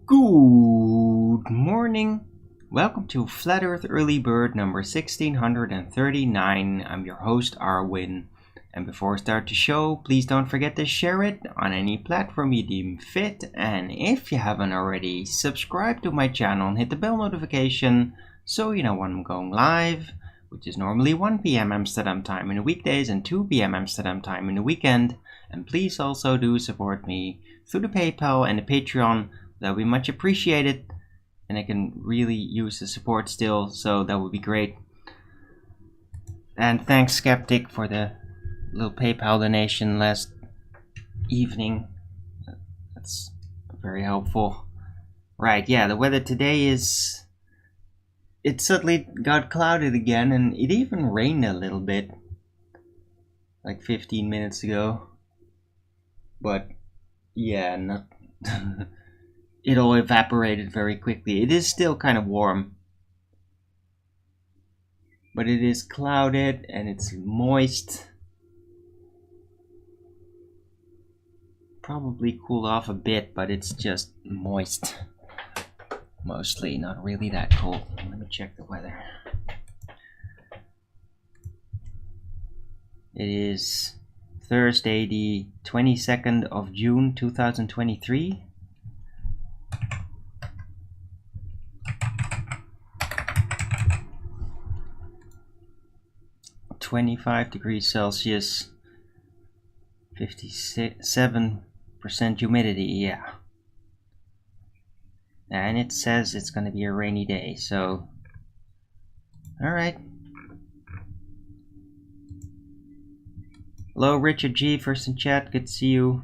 Good morning. Welcome to Flat Earth Early Bird number 1639. I'm your host, Arwin. And before I start the show, please don't forget to share it on any platform you deem fit. And if you haven't already, subscribe to my channel and hit the bell notification so you know when I'm going live, which is normally 1 p.m. Amsterdam time in the weekdays and 2 p.m. Amsterdam time in the weekend. And please also do support me through the PayPal and the Patreon. That would be much appreciated, and I can really use the support still, so that would be great. And thanks Skeptic for the little PayPal donation last evening. That's very helpful. Right, yeah, the weather today is... It suddenly got clouded again, and it even rained a little bit. Like 15 minutes ago. But, yeah, not... It all evaporated very quickly. It is still kind of warm. But it is clouded and it's moist. Probably cooled off a bit, but it's just moist. Mostly, not really that cold. Let me check the weather. It is Thursday, the 22nd of June, 2023. 25 degrees Celsius, 57% humidity, yeah. And it says it's gonna be a rainy day, so... Alright. Hello, Richard G, first in chat, good to see you.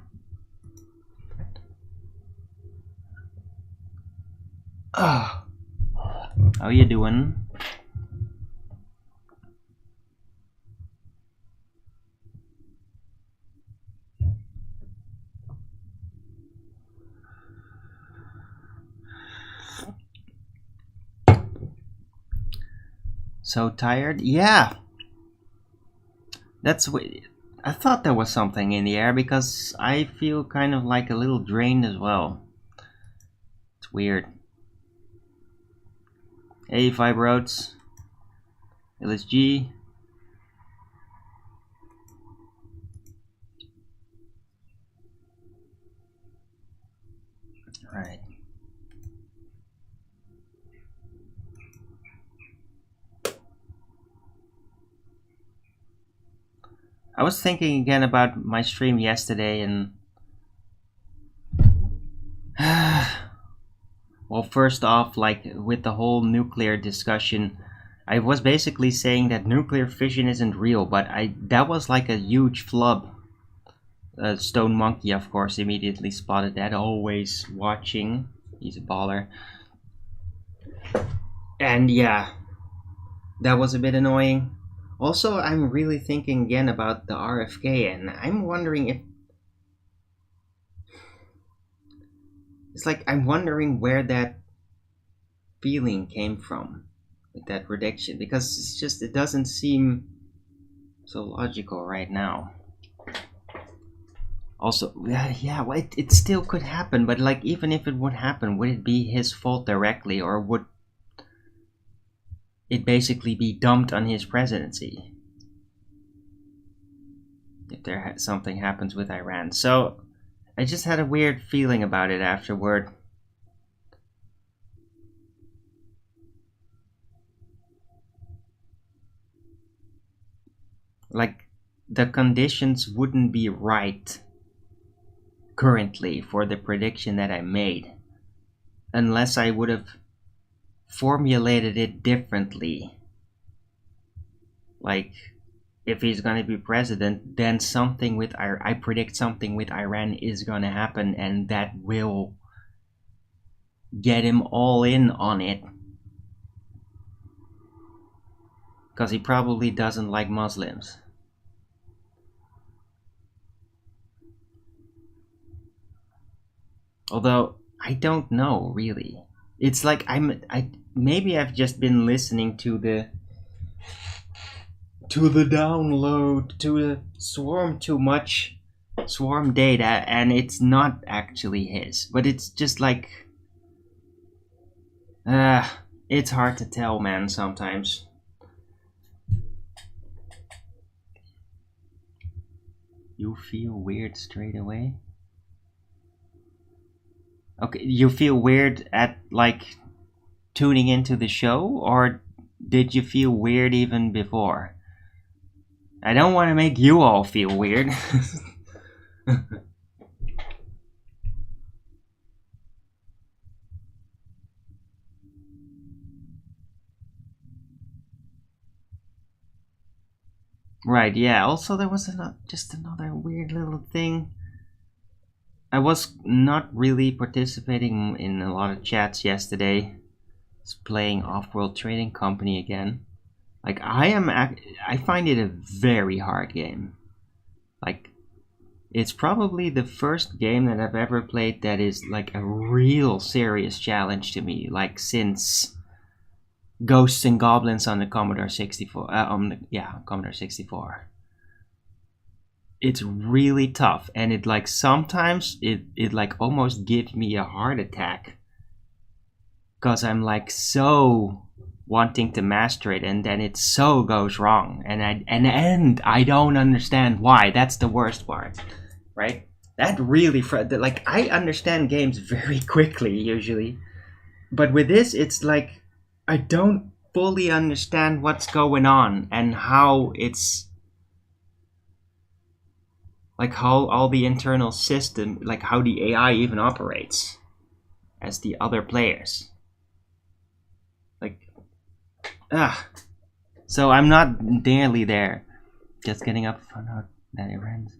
How you doing? So tired? Yeah. That's what I thought there was something in the air because I feel kind of like a little drained as well. It's weird. Hey, Vibrotes. LSG. Alright. I was thinking again about my stream yesterday and... Well, first off, like with the whole nuclear discussion, I was basically saying that nuclear fission isn't real, but that was like a huge flub. Stone Monkey, of course, immediately spotted that, always watching. He's a baller. And yeah, that was a bit annoying. Also, I'm really thinking again about the RFK, and I'm wondering if... It's like, I'm wondering where that feeling came from, with that redaction, because it's just, it doesn't seem so logical right now. Also, yeah, well, it still could happen, but like, even if it would happen, would it be his fault directly, or would it basically be dumped on his presidency if something happens with Iran? So I just had a weird feeling about it afterward. Like, the conditions wouldn't be right currently for the prediction that I made unless I would have formulated it differently. Like, if he's going to be president, then something with I predict something with Iran is going to happen, and that will get him all in on it, because he probably doesn't like Muslims. Although I don't know really. It's like maybe I've just been listening to the download, to the swarm too much, swarm data, and it's not actually his, but it's just like it's hard to tell, man, sometimes. You feel weird straight away? Okay, you feel weird at like tuning into the show, or did you feel weird even before? I don't want to make you all feel weird. Right, yeah. Also, there was just another weird little thing. I was not really participating in a lot of chats yesterday. It's playing Off-World Trading Company again. Like, I find it a very hard game. Like, it's probably the first game that I've ever played that is like a real serious challenge to me. Like, since Ghosts and Goblins on the Commodore 64. Commodore 64. It's really tough, and it like sometimes it like almost gives me a heart attack, because I'm like so wanting to master it, and then it so goes wrong, and I don't understand why. That's the worst part, right? That really like, I understand games very quickly usually, but with this it's like I don't fully understand what's going on and how it's like, how all the internal system, like how the AI even operates as the other players. Like, so I'm not nearly there. Just getting up, found out that Iran's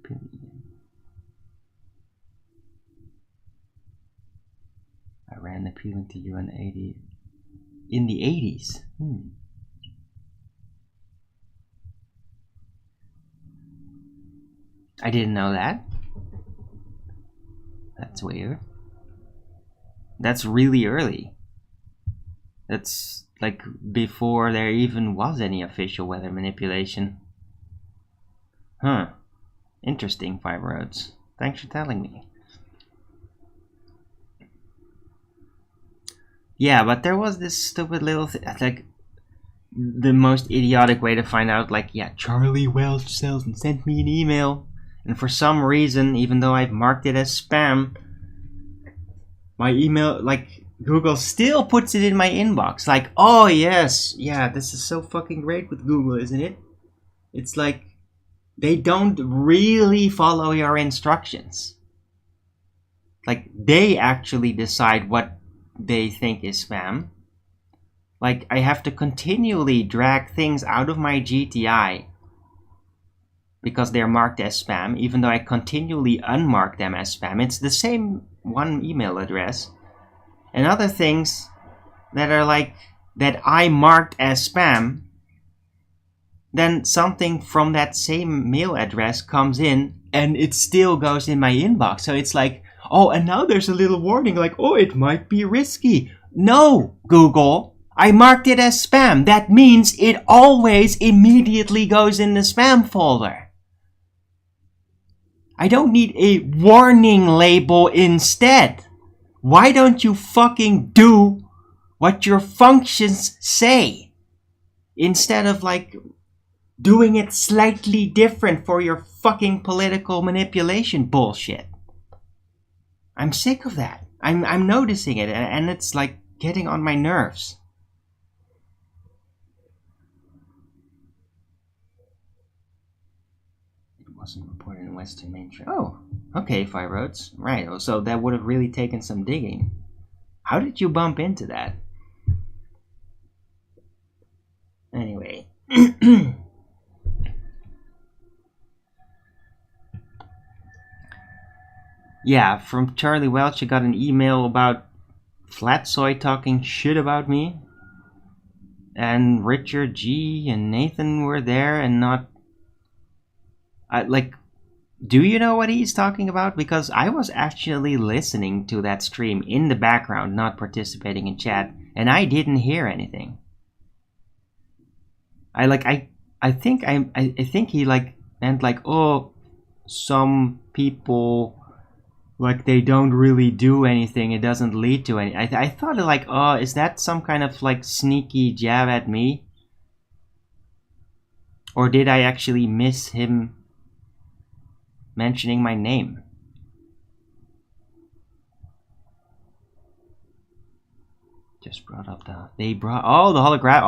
Iran appealing to you in the 80s. I didn't know that. That's weird. That's really early. That's like before there even was any official weather manipulation. Huh. Interesting, Five Roads. Thanks for telling me. Yeah, but there was this stupid little like the most idiotic way to find out, like, yeah, Charlie Welch sent me an email, and for some reason, even though I've marked it as spam, my email, like, Google still puts it in my inbox. Like, oh yes, yeah, this is so fucking great with Google, isn't it? It's like they don't really follow your instructions. Like, they actually decide what they think is spam. Like, I have to continually drag things out of my GTI because they're marked as spam, even though I continually unmark them as spam. It's the same one email address. And other things that are like, that I marked as spam, then something from that same mail address comes in and it still goes in my inbox. So it's like, oh, and now there's a little warning like, oh, it might be risky. No, Google, I marked it as spam. That means it always immediately goes in the spam folder. I don't need a warning label instead. Why don't you fucking do what your functions say? Instead of like doing it slightly different for your fucking political manipulation bullshit. I'm sick of that. I'm noticing it, and it's like getting on my nerves. It wasn't reported in Western mainstream. Oh, okay, Five Roads. Right, so that would have really taken some digging. How did you bump into that? Anyway. Yeah, from Charlie Welch, I got an email about Flat Soy talking shit about me. And Richard G and Nathan were there and not... do you know what he's talking about? Because I was actually listening to that stream in the background, not participating in chat, and I didn't hear anything. I think he like meant like, oh, some people like they don't really do anything, it doesn't lead to any. I thought like, oh, is that some kind of like sneaky jab at me? Or did I actually miss him mentioning my name? Just brought up the the holograph.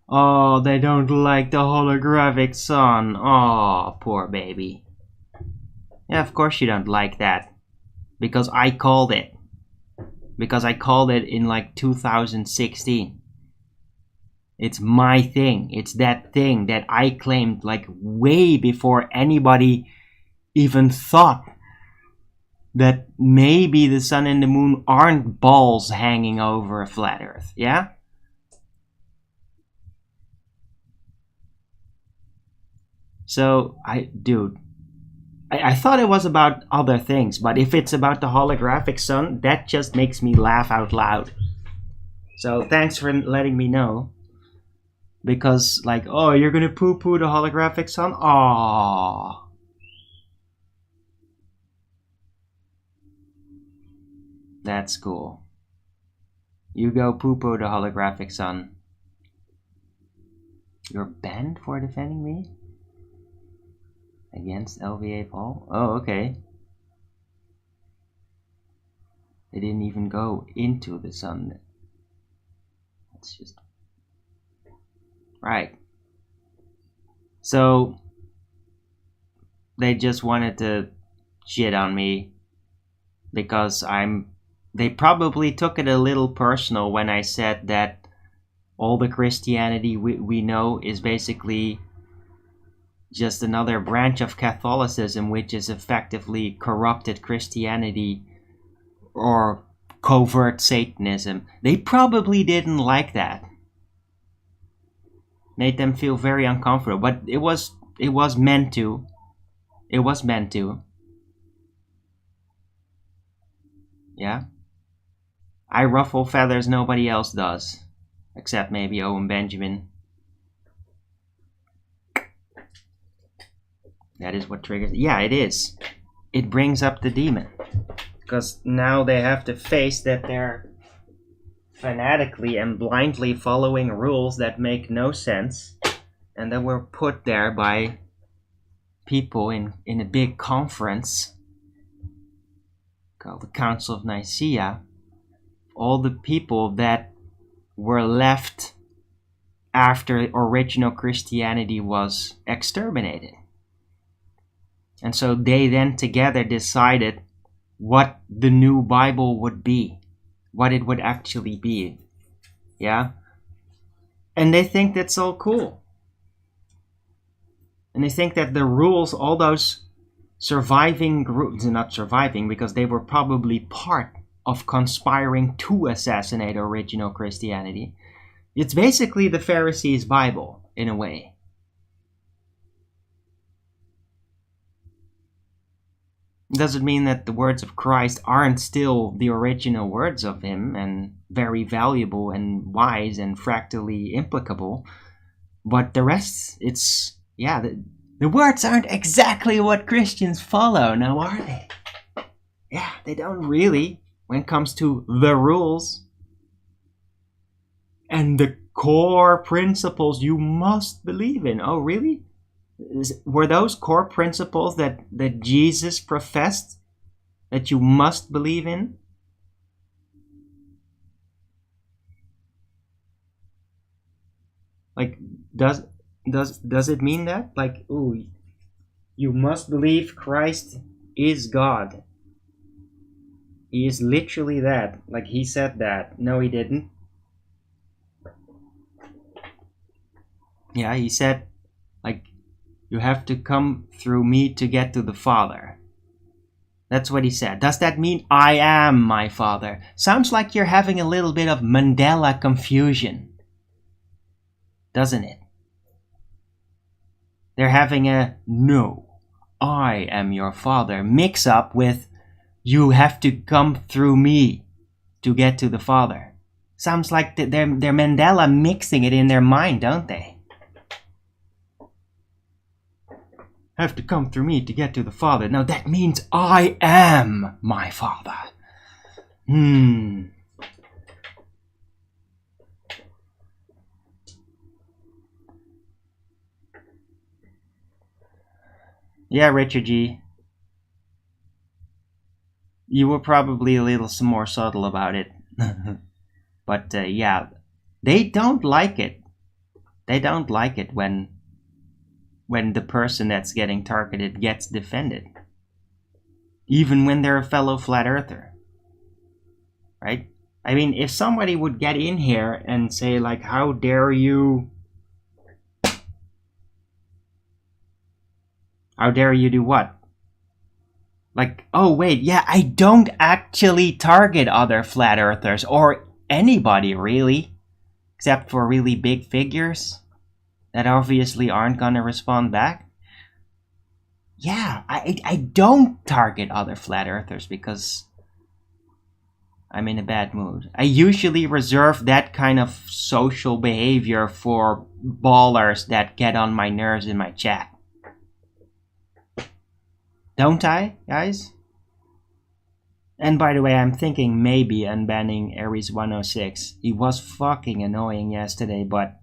Oh, they don't like the holographic sun. Oh, poor baby. Yeah, of course you don't like that. Because I called it. Because I called it in like 2016. It's my thing. It's that thing that I claimed like way before anybody even thought that maybe the sun and the moon aren't balls hanging over a flat earth. Yeah? So, dude, I thought it was about other things, but if it's about the holographic sun, that just makes me laugh out loud. So thanks for letting me know. Because, like, oh, you're gonna poo-poo the holographic sun? Aww. That's cool. You go poo-poo the holographic sun. You're banned for defending me? Against LVA Paul? Oh, okay. They didn't even go into the sun. That's just... Right. So, they just wanted to shit on me because they probably took it a little personal when I said that all the Christianity we know is basically just another branch of Catholicism, which is effectively corrupted Christianity or covert Satanism. They probably didn't like that. Made them feel very uncomfortable, but it was meant to. It was meant to. Yeah? I ruffle feathers nobody else does. Except maybe Owen Benjamin. That is what triggers... Yeah, it is. It brings up the demon. Because now they have to face that they're fanatically and blindly following rules that make no sense. And that were put there by people in a big conference called the Council of Nicaea. All the people that were left after original Christianity was exterminated. And so they then together decided what the new Bible would be. What it would actually be. Yeah? And they think that's all cool. And they think that the rules, all those surviving groups, not surviving because they were probably part of conspiring to assassinate original Christianity. It's basically the Pharisees' Bible, in a way. Doesn't mean that the words of Christ aren't still the original words of him and very valuable and wise and fractally implicable. But the rest, it's, yeah, The words aren't exactly what Christians follow, now are they? Yeah, they don't really, when it comes to the rules and the core principles you must believe in. Oh, really? Were those core principles that Jesus professed that you must believe in? Like, does it mean that? Like, ooh, you must believe Christ is God. He is literally that. Like, he said that. No, he didn't. Yeah, he said, like, you have to come through me to get to the Father. That's what he said. Does that mean I am my Father? Sounds like you're having a little bit of Mandela confusion, doesn't it? They're having a no, I am your Father mix up with you have to come through me to get to the Father. Sounds like they're Mandela mixing it in their mind, don't they? Have to come through me to get to the Father. Now that means I am my Father. Yeah, Richard G. You were probably a little more subtle about it. But yeah, they don't like it. They don't like it when the person that's getting targeted gets defended. Even when they're a fellow flat earther. Right? I mean, if somebody would get in here and say, like, how dare you... How dare you do what? Like, oh wait, yeah, I don't actually target other flat earthers or anybody really, except for really big figures that obviously aren't gonna respond back. Yeah, I don't target other flat earthers because I'm in a bad mood. I usually reserve that kind of social behavior for ballers that get on my nerves in my chat. Don't I, guys? And by the way, I'm thinking maybe unbanning Aries 106. He was fucking annoying yesterday, but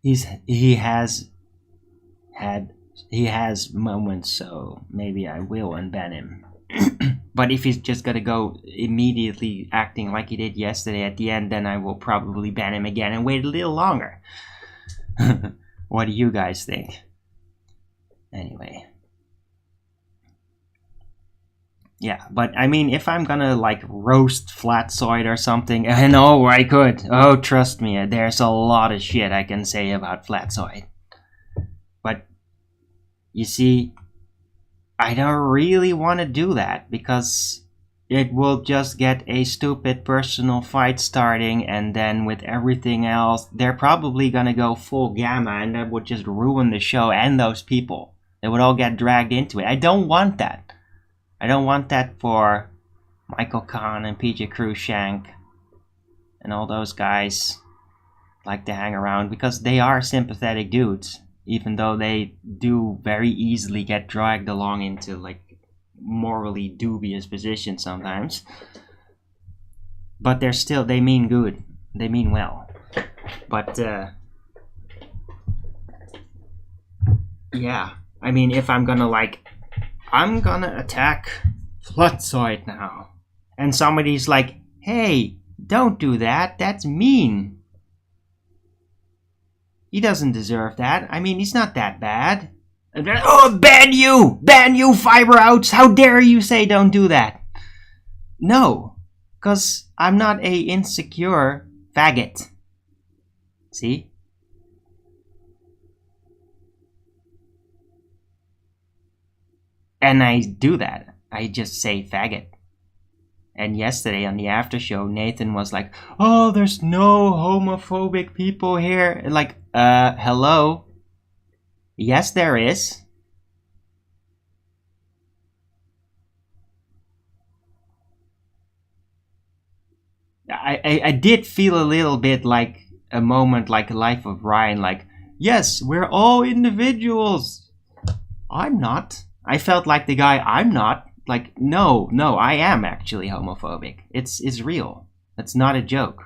he has moments, so maybe I will unban him. But if he's just gonna go immediately acting like he did yesterday at the end, then I will probably ban him again and wait a little longer. What do you guys think? Anyway. Yeah, but I mean, if I'm gonna like roast Flatsoid or something, and oh, I could. Oh, trust me, there's a lot of shit I can say about Flatsoid. But you see, I don't really want to do that because it will just get a stupid personal fight starting, and then with everything else, they're probably gonna go full gamma, and that would just ruin the show and those people. They would all get dragged into it. I don't want that. I don't want that for Michael Kahn and PJ Cruikshank and all those guys like to hang around because they are sympathetic dudes, even though they do very easily get dragged along into like morally dubious positions sometimes. But they mean good. They mean well. But yeah, I mean, if I'm gonna attack Flutzoid now, and somebody's like, hey, don't do that, that's mean. He doesn't deserve that. I mean, he's not that bad. And then, oh, ban you, fiber outs, how dare you say don't do that. No, because I'm not a insecure faggot. See? And I do that. I just say faggot. And yesterday on the after show, Nathan was like, oh, there's no homophobic people here. Like, hello? Yes, there is. I did feel a little bit like a moment like Life of Ryan, like, yes, we're all individuals. I'm not. I felt like the guy, I'm not. Like, no, I am actually homophobic. It's real. That's not a joke.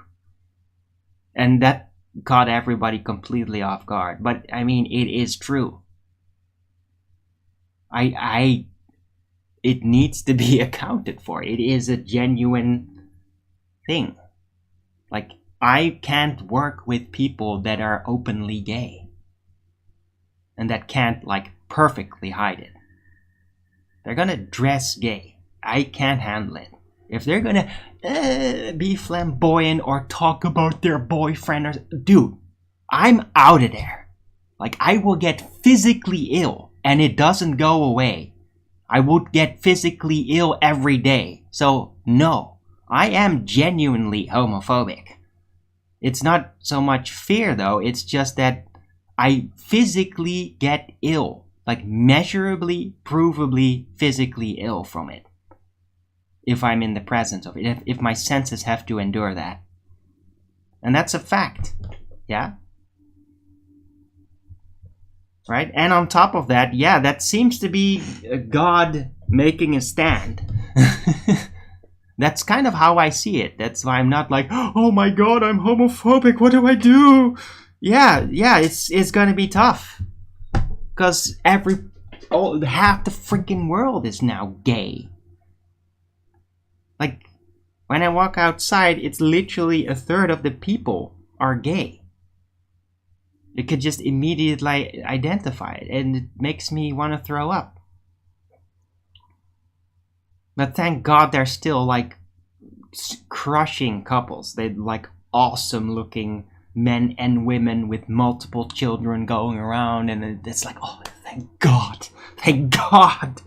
And that caught everybody completely off guard. But, I mean, it is true. It needs to be accounted for. It is a genuine thing. Like, I can't work with people that are openly gay. And that can't, like, perfectly hide it. They're gonna dress gay. I can't handle it. If they're gonna be flamboyant or talk about their boyfriend or... Dude, I'm out of there. Like, I will get physically ill and it doesn't go away. I would get physically ill every day. So, no. I am genuinely homophobic. It's not so much fear, though. It's just that I physically get ill. Like, measurably, provably, physically ill from it. If I'm in the presence of it. If my senses have to endure that. And that's a fact. Yeah? Right? And on top of that, yeah, that seems to be God making a stand. That's kind of how I see it. That's why I'm not like, oh my God, I'm homophobic. What do I do? Yeah, it's gonna be tough. Because half the freaking world is now gay. Like, when I walk outside, it's literally a third of the people are gay. You could just immediately identify it, and it makes me want to throw up. But thank God they're still, like, crushing couples. They're, like, awesome looking men and women with multiple children going around, and it's like, oh, thank God. Thank God.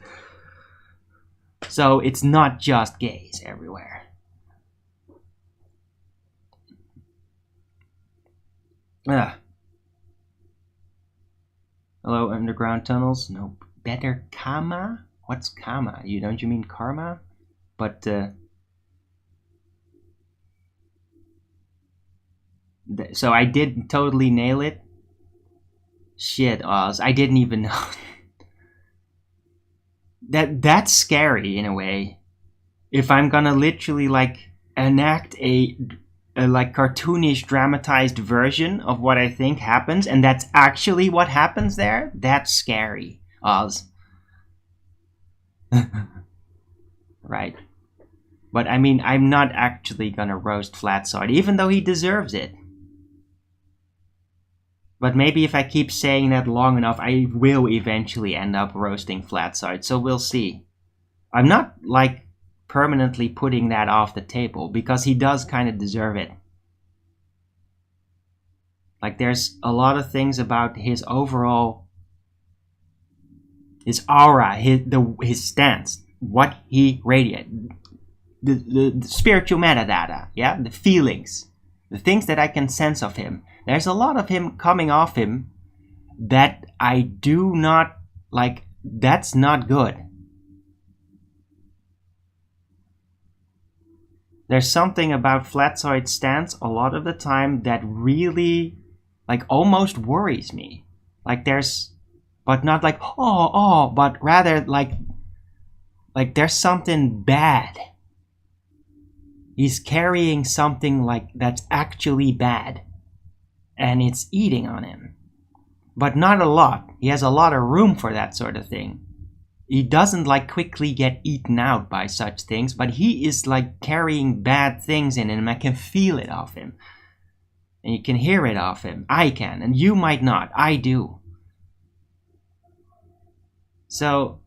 So it's not just gays everywhere. Hello, underground tunnels? Nope. Better karma? What's karma? Don't you mean karma? But so I did totally nail it. Shit, Oz, I didn't even know. That's scary in a way. If I'm gonna literally, like, enact a like cartoonish dramatized version of what I think happens, and that's actually what happens there, that's scary, Oz. Right. But I mean, I'm not actually gonna roast Flatside, even though he deserves it. But maybe if I keep saying that long enough, I will eventually end up roasting Flatside, so we'll see. I'm not, like, permanently putting that off the table, because he does kind of deserve it. Like, there's a lot of things about his overall... his aura, his stance, what he radiates, the spiritual metadata, yeah? The feelings, the things that I can sense of him. There's a lot of him coming off him that I do not, like, that's not good. There's something about Flatside's stance a lot of the time that really, like, almost worries me. Like, there's, but not like, but rather like there's something bad. He's carrying something, like, that's actually bad. And it's eating on him. But not a lot. He has a lot of room for that sort of thing. He doesn't, like, quickly get eaten out by such things, but he is, like, carrying bad things in him. I can feel it off him. And you can hear it off him. I can, and you might not. I do. So,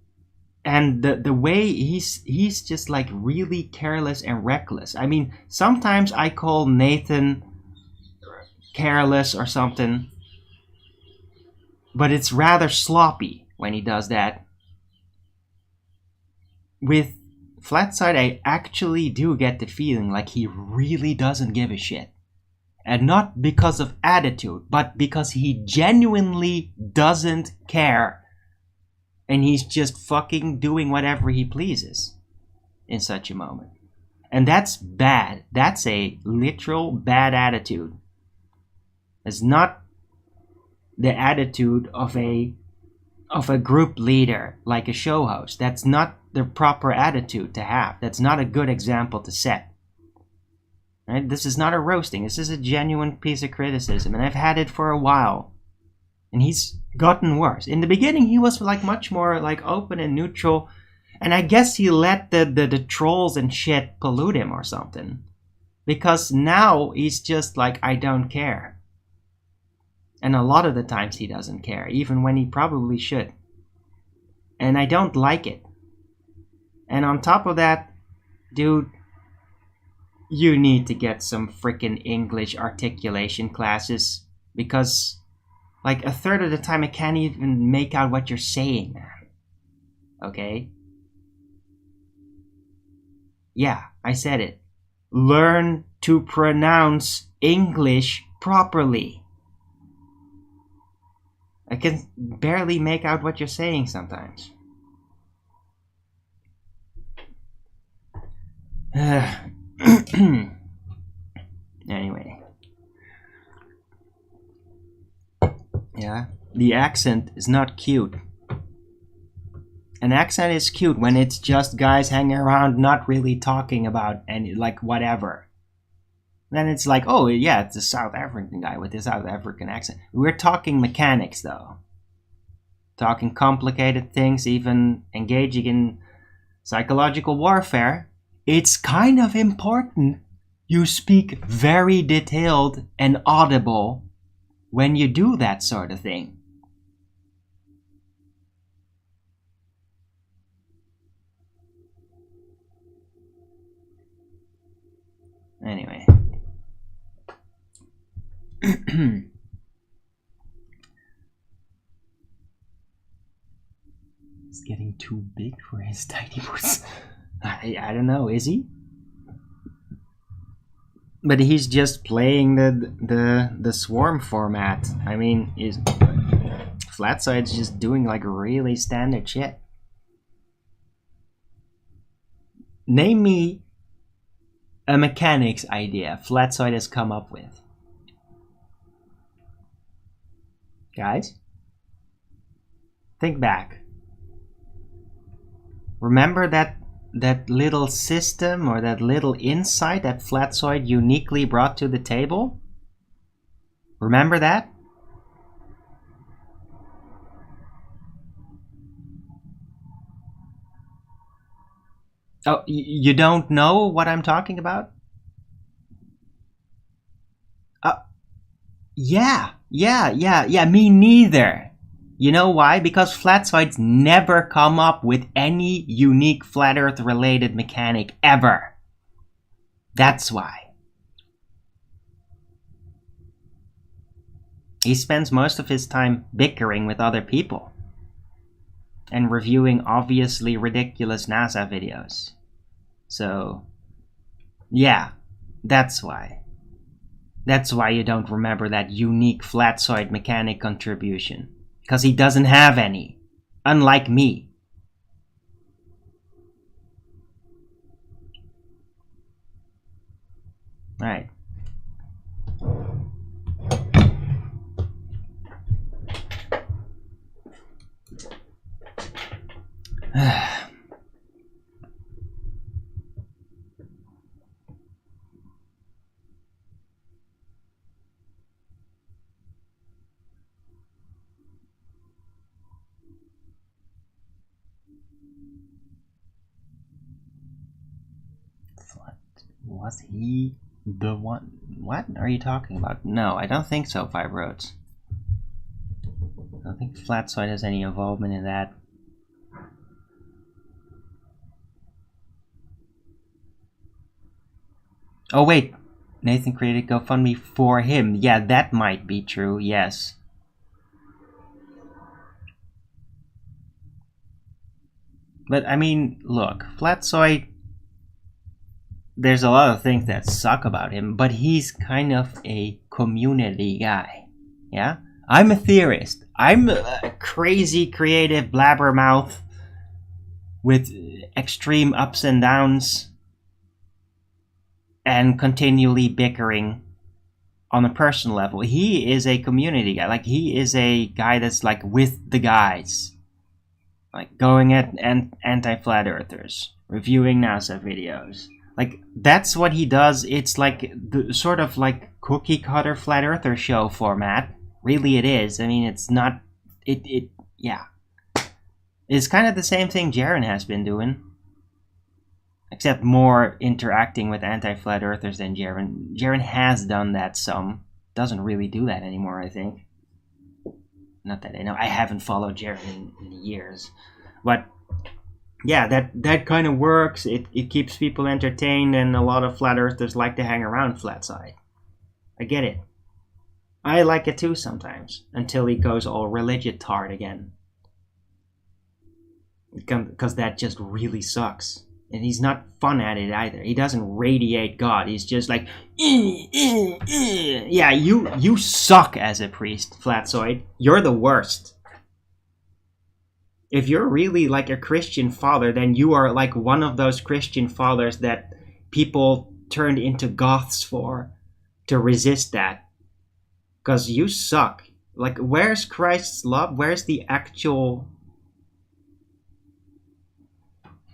and the way he's just, like, really careless and reckless. I mean, sometimes I call Nathan careless or something, but it's rather sloppy when he does that. With Flatside, I actually do get the feeling like he really doesn't give a shit. And not because of attitude, but because he genuinely doesn't care. And he's just fucking doing whatever he pleases in such a moment. And that's bad. That's a literal bad attitude. It's not the attitude of a group leader, like a show host. That's not the proper attitude to have. That's not a good example to set. Right? This is not a roasting. This is a genuine piece of criticism, and I've had it for a while. And he's gotten worse. In the beginning, he was like much more like open and neutral, and I guess he let the trolls and shit pollute him or something. Because now he's just like, I don't care. And a lot of the times he doesn't care, even when he probably should. And I don't like it. And on top of that, dude, you need to get some freaking English articulation classes. Because, like, a third of the time I can't even make out what you're saying, man. Okay? Yeah, I said it. Learn to pronounce English properly. I can barely make out what you're saying sometimes. Anyway. Yeah, the accent is not cute. An accent is cute when it's just guys hanging around not really talking about any, like, whatever. Then it's like, oh yeah, it's a South African guy with a South African accent. We're talking mechanics though. Talking complicated things, even engaging in psychological warfare. It's kind of important you speak very detailed and audible when you do that sort of thing. Anyway. He's getting too big for his tiny boots. I don't know, is he? But he's just playing the swarm format. I mean, Flatside's just doing like really standard shit. Name me a mechanics idea Flatside has come up with. Guys, think back. Remember that little system or that little insight that Flatsoid uniquely brought to the table? Remember that? Oh, you don't know what I'm talking about? Yeah, me neither. You know why? Because Flatside's never come up with any unique Flat Earth related mechanic ever. That's why. He spends most of his time bickering with other people and reviewing obviously ridiculous NASA videos. So, yeah, that's why. That's why you don't remember that unique Flatsoid mechanic contribution. Because he doesn't have any. Unlike me. Alright. Was he the one? What are you talking about? No, I don't think so, Five Roads. I don't think Flatsoid has any involvement in that. Oh wait, Nathan created GoFundMe for him. Yeah, that might be true, yes. But I mean, look, Flatsoid, there's a lot of things that suck about him, but he's kind of a community guy. Yeah? I'm a theorist. I'm a crazy creative blabbermouth with extreme ups and downs and continually bickering. on a personal level. He is a community guy. Like, he is a guy that's like with the guys. Like, going at anti-flat earthers, reviewing NASA videos. Like, that's what he does. It's like the sort of like cookie cutter flat earther show format. Really it is. I mean, it's not, yeah. It's kind of the same thing Jaren has been doing. Except more interacting with anti-flat earthers than Jaren. Jaren has done that some. Doesn't really do that anymore, I think. Not that I know. I haven't followed Jaren in years. But yeah, that kind of works. It keeps people entertained, and a lot of flat earthers like to hang around Flatside. I get it. I like it too sometimes. Until he goes all religitard again. Because that just really sucks. And he's not fun at it either. He doesn't radiate God. He's just like, yeah, you suck as a priest, Flatzoid. You're the worst. If you're really like a Christian father, then you are like one of those Christian fathers that people turned into goths for to resist that. Because you suck. Like, where's Christ's love? Where's the actual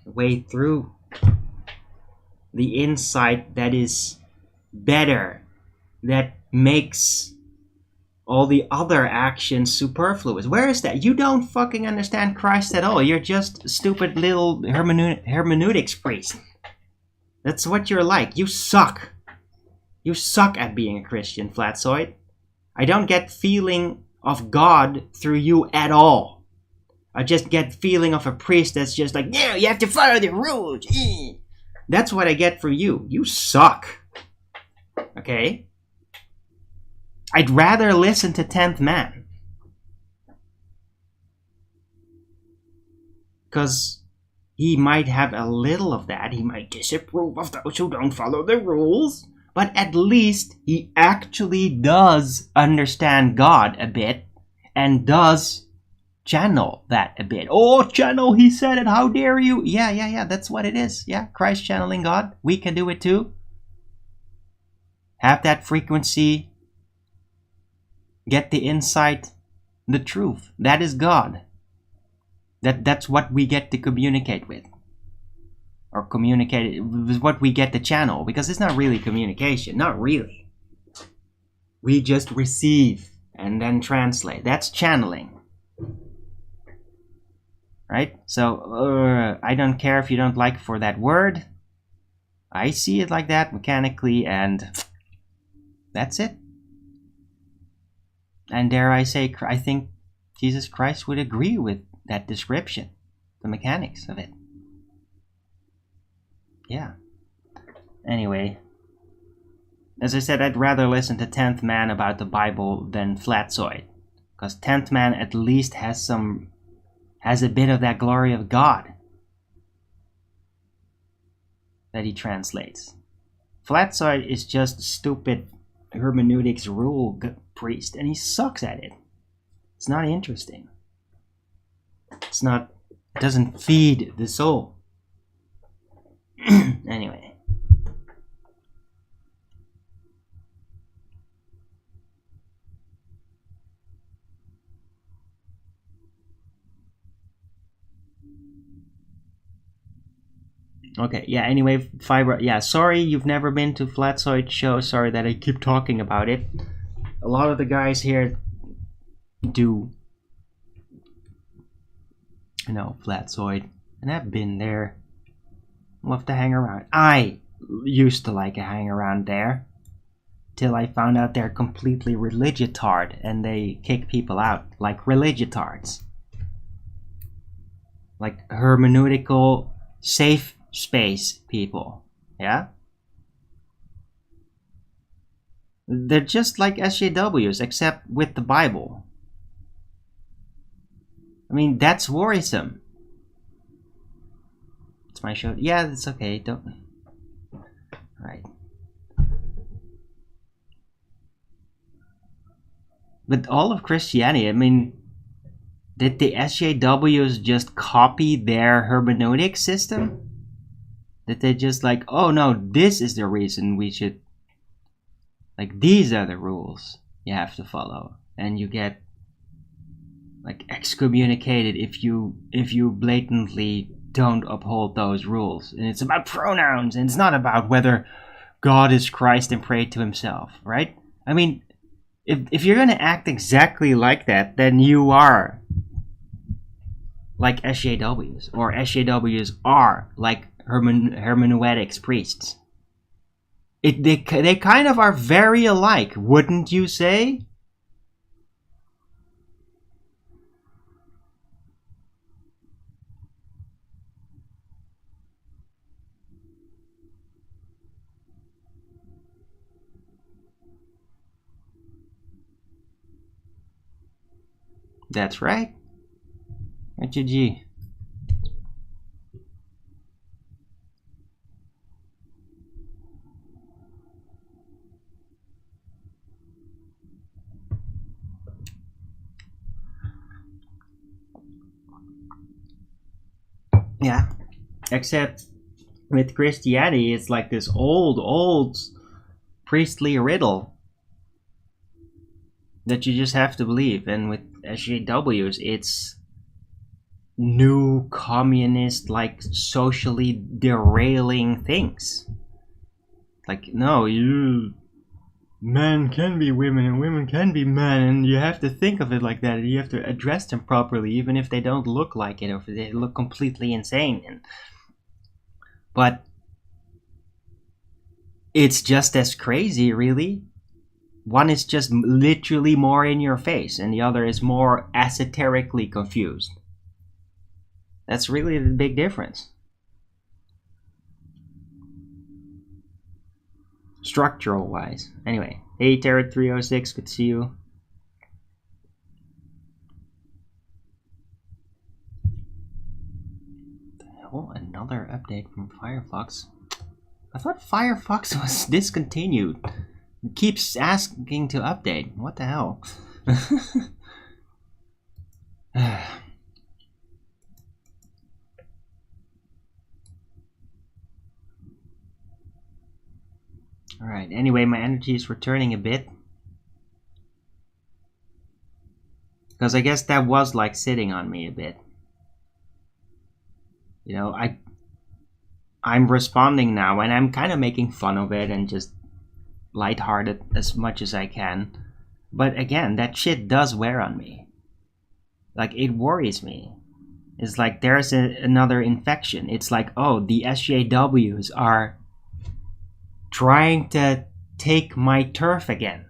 way through the insight that is better, that makes all the other actions superfluous? Where is that? You don't fucking understand Christ at all. You're just a stupid little hermeneutics priest. That's what you're like. You suck. You suck at being a Christian, Flatzoid. I don't get feeling of God through you at all. I just get feeling of a priest that's just like, yeah, you have to follow the rules. That's what I get from you. You suck. Okay? I'd rather listen to 10th Man. Because he might have a little of that. He might disapprove of those who don't follow the rules. But at least he actually does understand God a bit. And does channel that a bit. Oh, channel, he said it. How dare you? Yeah. That's what it is. Yeah, Christ channeling God. We can do it too. Have that frequency. Get the insight. The truth. That is God. That's what we get to communicate with. Or communicate with what we get to channel. Because it's not really communication. Not really. We just receive and then translate. That's channeling. Right? So, I don't care if you don't like for that word. I see it like that mechanically, and that's it. And dare I say, I think Jesus Christ would agree with that description. The mechanics of it. Yeah. Anyway. As I said, I'd rather listen to 10th Man about the Bible than Flatzoid. Because 10th Man at least has a bit of that glory of God that he translates. Flatzoid is just a stupid hermeneutics rule priest, and he sucks at it. It's not interesting. It doesn't feed the soul. Anyway. Okay, yeah, anyway, fiber, yeah, sorry you've never been to Flatzoid show, sorry that I keep talking about it. A lot of the guys here do, you know, Flatzoid, and I've been there. Love to hang around. I used to like to hang around there, till I found out they're completely religitard, and they kick people out, like religitards. Like hermeneutical, safe space people, yeah? They're just like SJWs, except with the Bible. I mean, that's worrisome. It's my show. Yeah, it's okay, don't... Right. But all of Christianity, I mean, did the SJWs just copy their hermeneutic system? That they just like, oh no, this is the reason we should Like, these are the rules you have to follow, and you get like excommunicated if you blatantly don't uphold those rules. And it's about pronouns, and it's not about whether God is Christ and prayed to himself, right? I mean, if you're gonna act exactly like that, then you are like SJWs, or SJWs are like hermeneutics priests. They kind of are very alike, wouldn't you say? That's right. G. Yeah. Except with Christianity, it's like this old priestly riddle that you just have to believe. And with SJWs, it's new communist, like socially derailing things. Like, no, men can be women and women can be men, and you have to think of it like that, and you have to address them properly, even if they don't look like it, or if they look completely insane. But it's just as crazy, really. One is just literally more in your face, and the other is more esoterically confused. That's really the big difference. Structural wise. Anyway, hey Tarot 306, good to see you. Oh, another update from Firefox. I thought Firefox was discontinued. It keeps asking to update. What the hell? Alright, anyway, my energy is returning a bit. Because I guess that was like sitting on me a bit. You know, I'm responding now, and I'm kind of making fun of it and just lighthearted as much as I can. But again, that shit does wear on me. Like, it worries me. It's like there's another infection. It's like, oh, the SJWs are trying to take my turf again.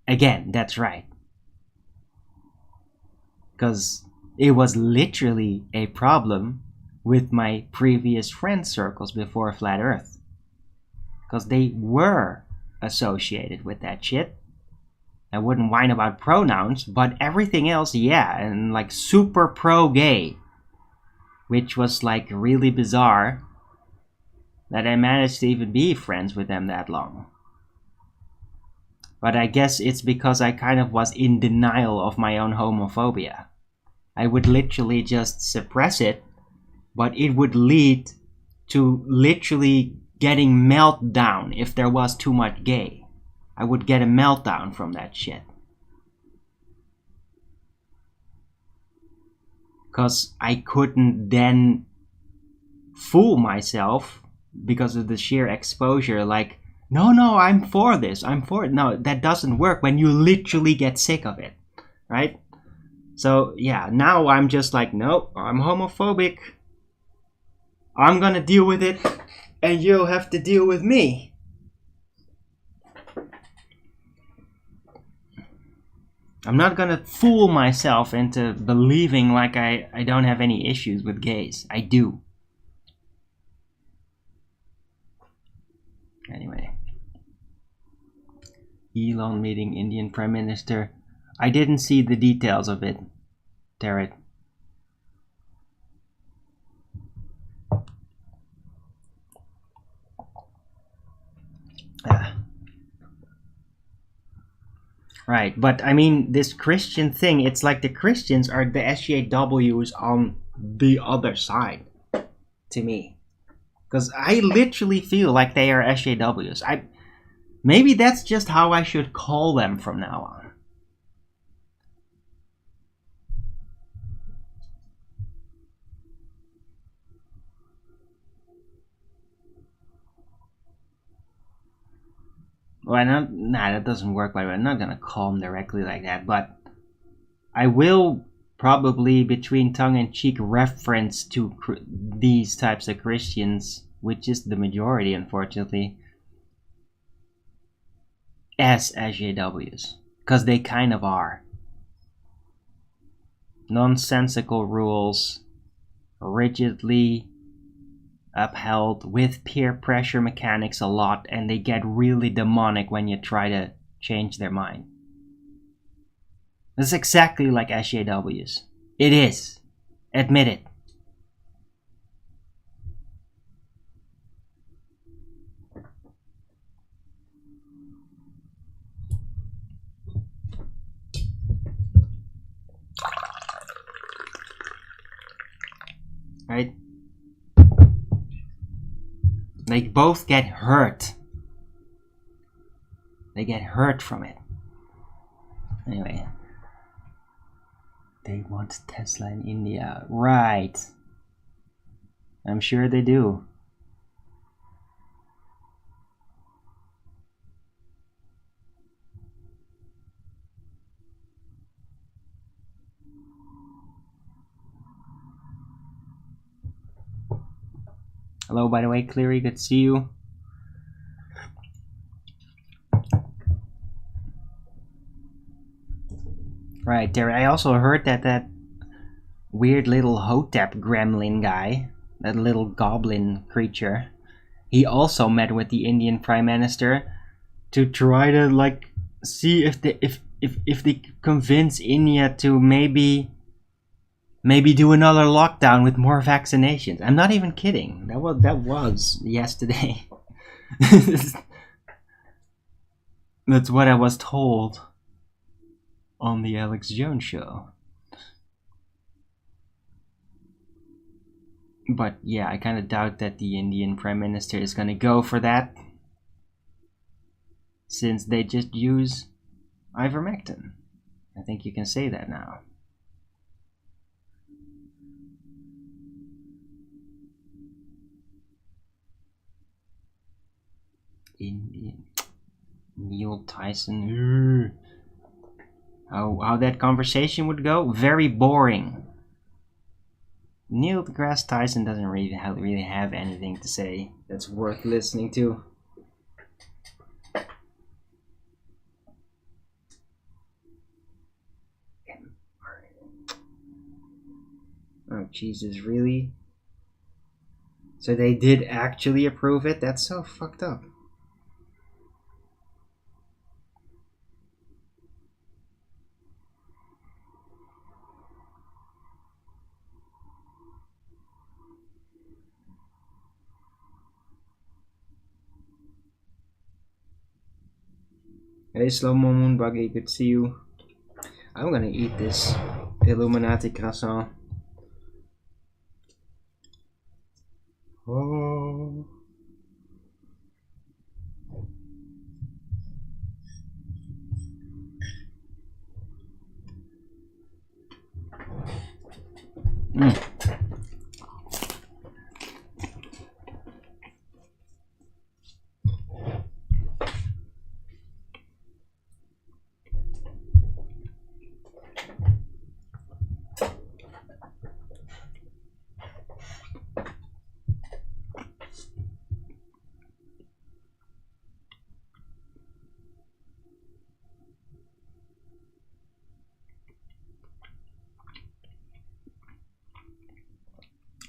Again, that's right. Because it was literally a problem with my previous friend circles before Flat Earth. Because they were associated with that shit. I wouldn't whine about pronouns, but everything else, yeah, and like super pro-gay. Which was like really bizarre that I managed to even be friends with them that long. But I guess it's because I kind of was in denial of my own homophobia. I would literally just suppress it, but it would lead to literally getting meltdown if there was too much gay. I would get a meltdown from that shit. Because I couldn't then fool myself because of the sheer exposure, like, no, I'm for this, I'm for it. No, that doesn't work when you literally get sick of it, right? So, yeah, now I'm just like, nope, I'm homophobic. I'm gonna deal with it, and you'll have to deal with me. I'm not gonna fool myself into believing like I don't have any issues with gays. I do. Anyway. Elon meeting Indian Prime Minister. I didn't see the details of it, Tarot. Right, but I mean, this Christian thing, it's like the Christians are the SJWs on the other side, to me. Because I literally feel like they are SJWs. Maybe that's just how I should call them from now on. Well, that doesn't work by the way. I'm not gonna call them directly like that, but I will probably, between tongue-in-cheek, reference to these types of Christians, which is the majority, unfortunately, as SJWs, because they kind of are. Nonsensical rules, rigidly upheld with peer pressure mechanics a lot, and they get really demonic when you try to change their mind. It's exactly like SJWs. It is. Admit it. Right? They both get hurt. They get hurt from it. Anyway. They want Tesla in India. Right. I'm sure they do. Hello, by the way, Cleary, good to see you. Right, Terry, I also heard that that weird little Hotep gremlin guy, that little goblin creature, he also met with the Indian Prime Minister to try to, like, see if they convince India to maybe do another lockdown with more vaccinations. I'm not even kidding. That was yesterday. That's what I was told on the Alex Jones show. But yeah, I kind of doubt that the Indian Prime Minister is going to go for that, since they just use ivermectin. I think you can say that now. Neil Tyson. How that conversation would go? Very boring. Neil deGrasse Tyson doesn't really have anything to say that's worth listening to. Oh Jesus, really? So they did actually approve it? That's so fucked up. Hey, Slow Mo Moon Buggy, good to see you. I'm gonna eat this Illuminati croissant. Oh.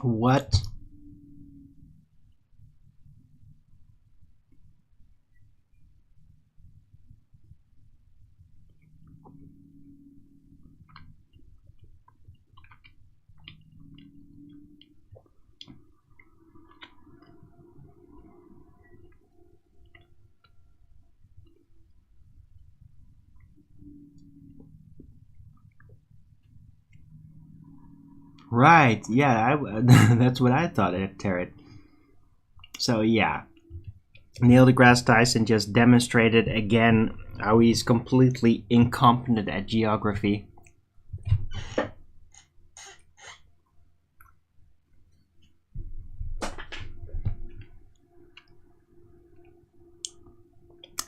What? Right, yeah, that's what I thought, Tarot. So yeah, Neil deGrasse Tyson just demonstrated again how he's completely incompetent at geography.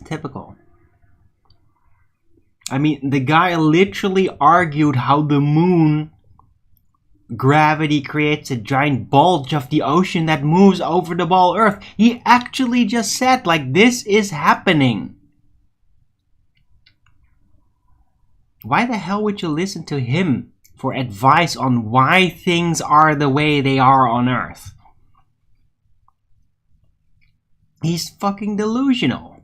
Typical. I mean, the guy literally argued how the moon gravity creates a giant bulge of the ocean that moves over the ball Earth. He actually just said, like, this is happening. Why the hell would you listen to him for advice on why things are the way they are on Earth? He's fucking delusional.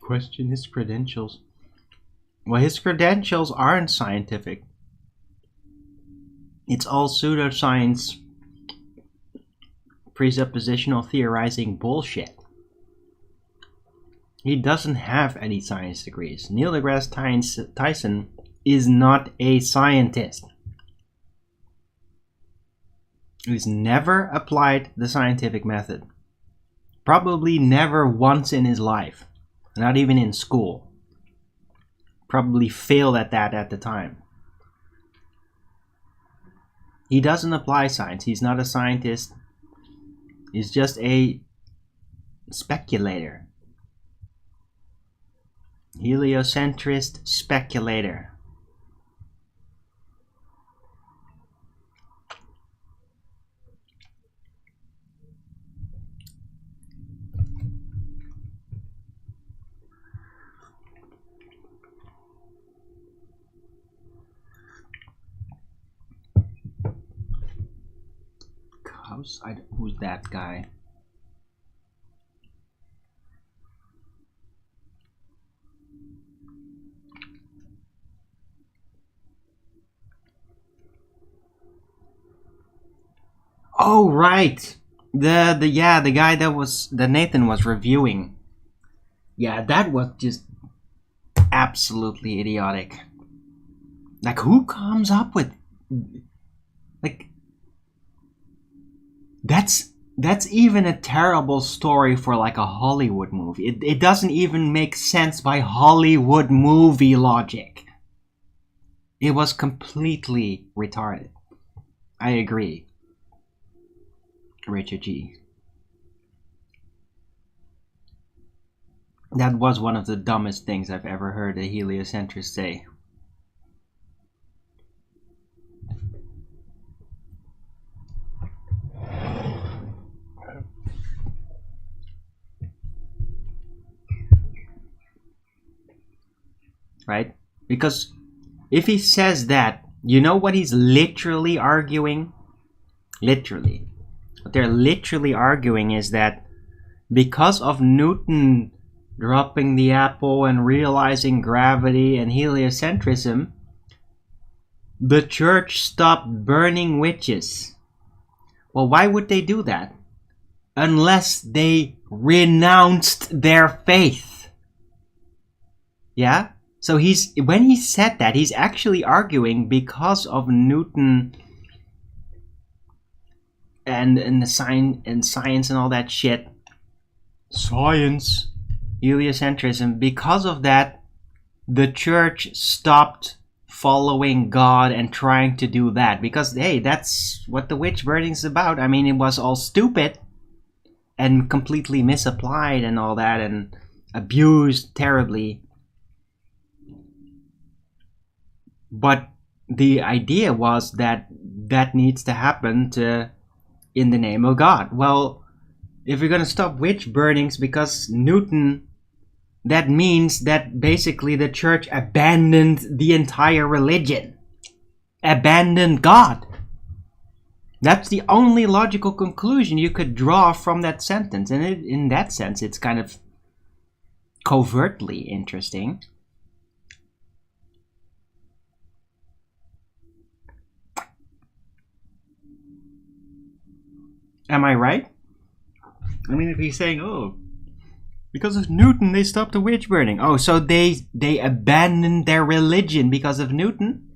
Question his credentials. Well, his credentials aren't scientific. It's all pseudoscience, presuppositional theorizing bullshit. He doesn't have any science degrees. Neil deGrasse Tyson is not a scientist. He's never applied the scientific method. Probably never once in his life. Not even in school. Probably failed at that at the time. He doesn't apply science. He's not a scientist. He's just a speculator. Heliocentrist speculator. Who's that guy? Oh, right. The guy that Nathan was reviewing. Yeah, that was just absolutely idiotic. Like, who comes up with, like, that's even a terrible story for like a Hollywood movie. It doesn't even make sense by Hollywood movie logic. It was completely retarded. I agree. Richard G. That was one of the dumbest things I've ever heard a heliocentrist say. Right? Because if he says that, you know what he's literally arguing? Literally. What they're literally arguing is that because of Newton dropping the apple and realizing gravity and heliocentrism, the church stopped burning witches. Well, why would they do that? Unless they renounced their faith. Yeah? So when he said that, he's actually arguing because of Newton and the science and all that shit. Science. Heliocentrism. Because of that, the church stopped following God and trying to do that, because hey, that's what the witch burning is about. I mean, it was all stupid and completely misapplied and all that, and abused terribly. But the idea was that that needs to happen in the name of God. Well, if you're gonna stop witch burnings because Newton, that means that basically the church abandoned the entire religion, abandoned God. That's the only logical conclusion you could draw from that sentence, and in that sense, it's kind of covertly interesting. Am I right? I mean, if he's saying, oh, because of Newton they stopped the witch burning. Oh, so they abandoned their religion because of Newton?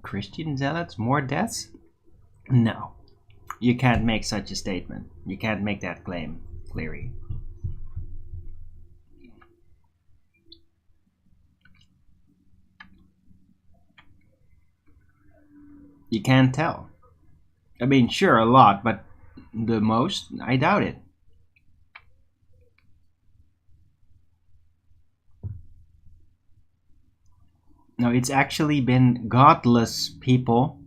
Christian zealots, more deaths? No. You can't make such a statement. You can't make that claim, Cleary. You can't tell. I mean, sure, a lot, but the most? I doubt it. No, it's actually been godless people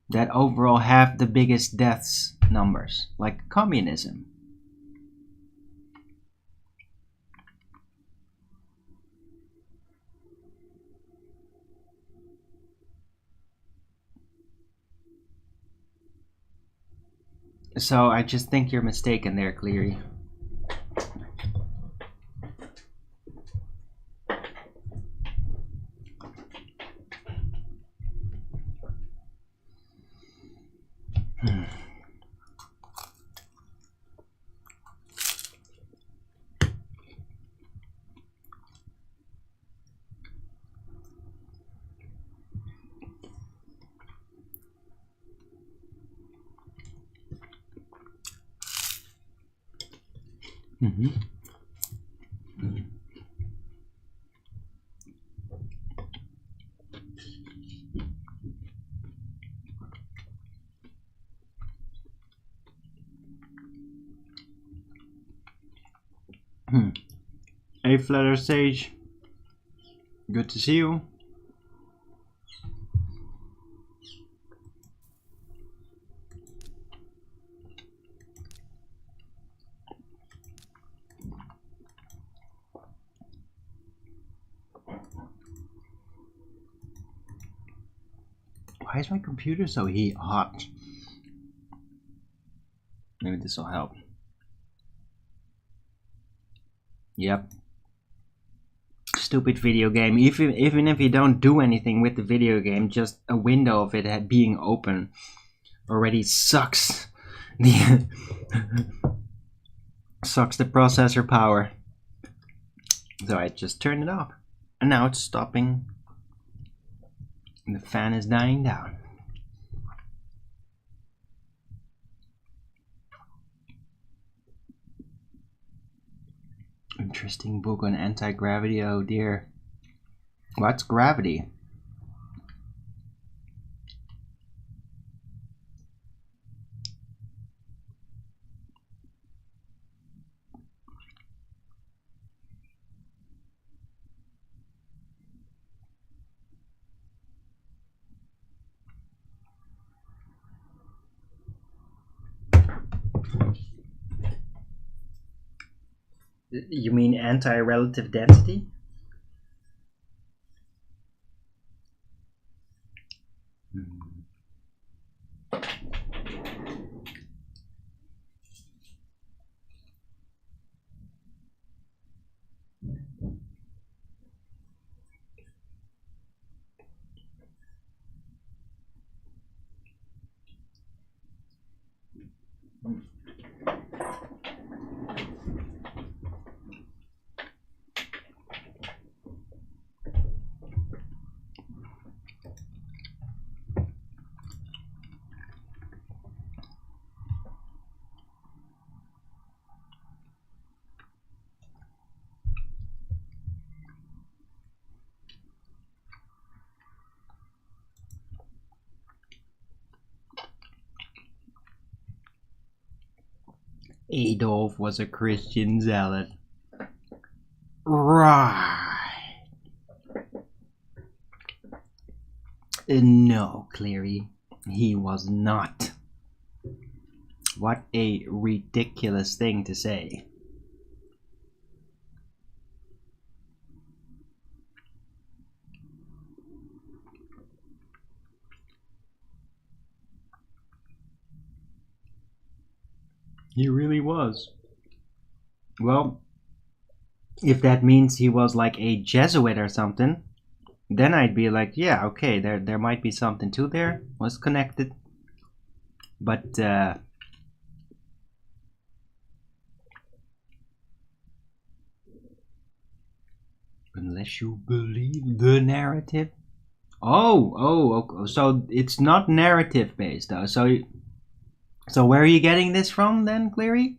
that overall have the biggest deaths numbers, like communism. So I just think you're mistaken there, Cleary. Mm-hmm. Hey, Flutter Sage. Good to see you. Why is my computer so hot? Maybe this will help. Yep. Stupid video game. Even if you don't do anything with the video game, just a window of it being open already sucks the sucks the processor power. So I just turned it off, and now it's stopping. And the fan is dying down. Interesting book on anti-gravity. Oh dear. What's gravity? You mean anti-relative density? Adolf was a Christian zealot. Right. No, Cleary, he was not. What a ridiculous thing to say. He really was. Well, if that means he was like a Jesuit or something, then I'd be like, yeah, okay, there might be something to there. Was connected. But unless you believe the narrative. Oh, so it's not narrative based though. So where are you getting this from then, Cleary?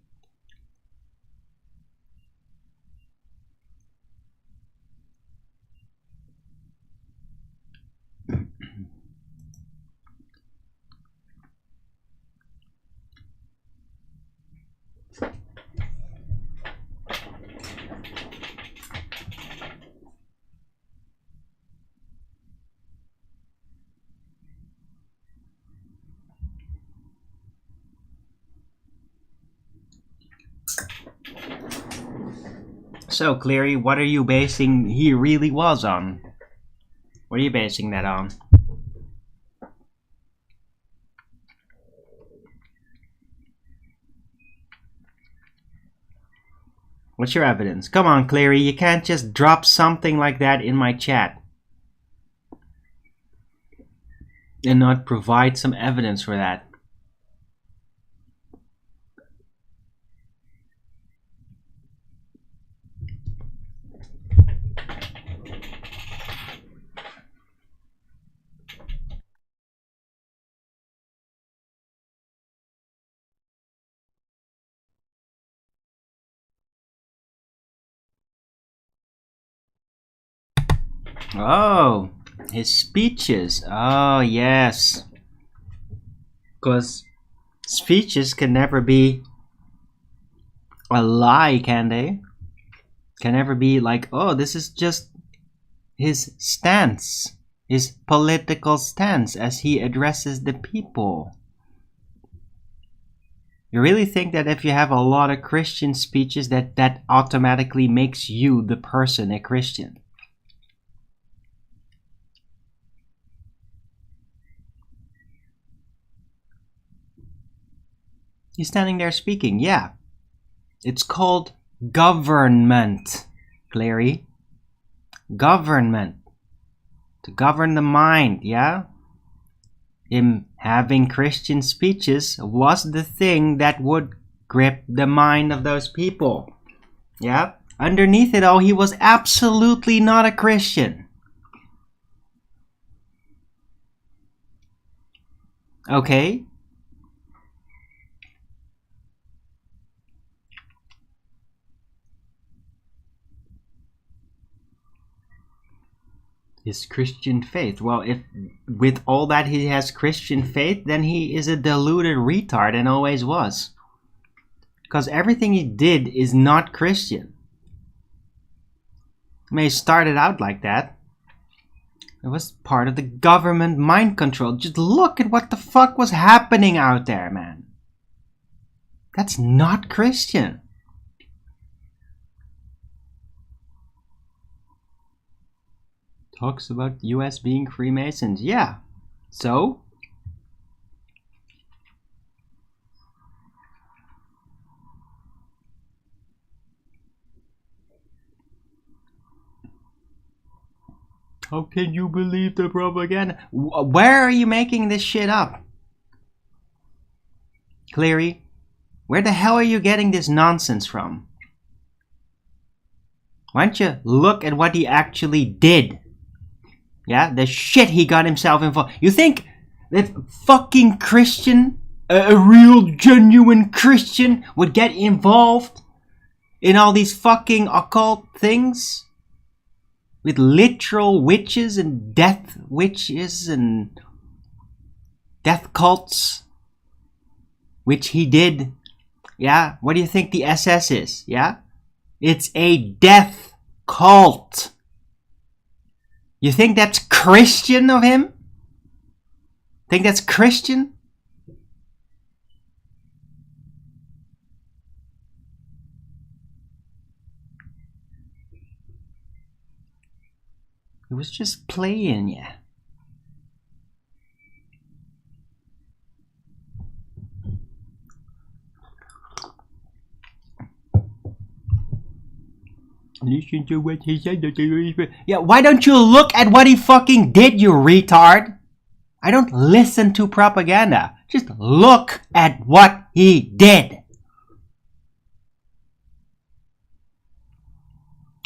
So, Cleary, what are you basing he really was on? What are you basing that on? What's your evidence? Come on, Cleary, you can't just drop something like that in my chat and not provide some evidence for that. Oh, his speeches. Oh, yes. Because speeches can never be a lie, can they? Can never be like, oh, this is just his stance, his political stance as he addresses the people. You really think that if you have a lot of Christian speeches that automatically makes you, the person, a Christian? He's standing there speaking, yeah. It's called government, Clary. Government. To govern the mind, yeah? Him having Christian speeches was the thing that would grip the mind of those people. Yeah? Underneath it all, he was absolutely not a Christian. Okay? His Christian faith. Well, if with all that he has Christian faith, then he is a deluded retard and always was. Because everything he did is not Christian. I mean, he started out like that. It was part of the government mind control. Just look at what the fuck was happening out there, man. That's not Christian. Talks about US being Freemasons. Yeah. So? How can you believe the propaganda? Where are you making this shit up? Cleary, Where the hell are you getting this nonsense from? Why don't you look at what he actually did? Yeah, the shit he got himself involved. You think that fucking Christian, a real genuine Christian, would get involved in all these fucking occult things? With literal witches and death witches and death cults? Which he did. Yeah, what do you think the SS is? Yeah? It's a death cult. You think that's Christian of him? Think that's Christian? He was just playing, yeah. Listen to what he said. Yeah, why don't you look at what he fucking did, you retard? I don't listen to propaganda. Just look at what he did.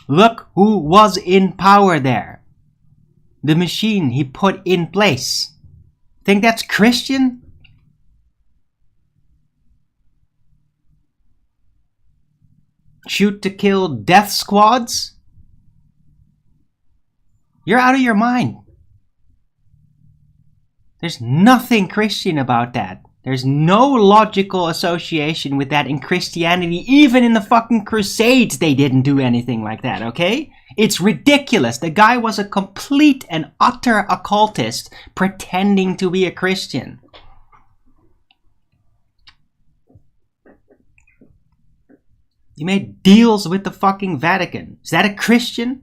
Look who was in power there. The machine he put in place. Think that's Christian? Shoot to kill death squads? You're out of your mind. There's nothing Christian about that. There's no logical association with that in Christianity. Even in the fucking Crusades, they didn't do anything like that, okay? It's ridiculous. The guy was a complete and utter occultist pretending to be a Christian. He made deals with the fucking Vatican. Is that a Christian?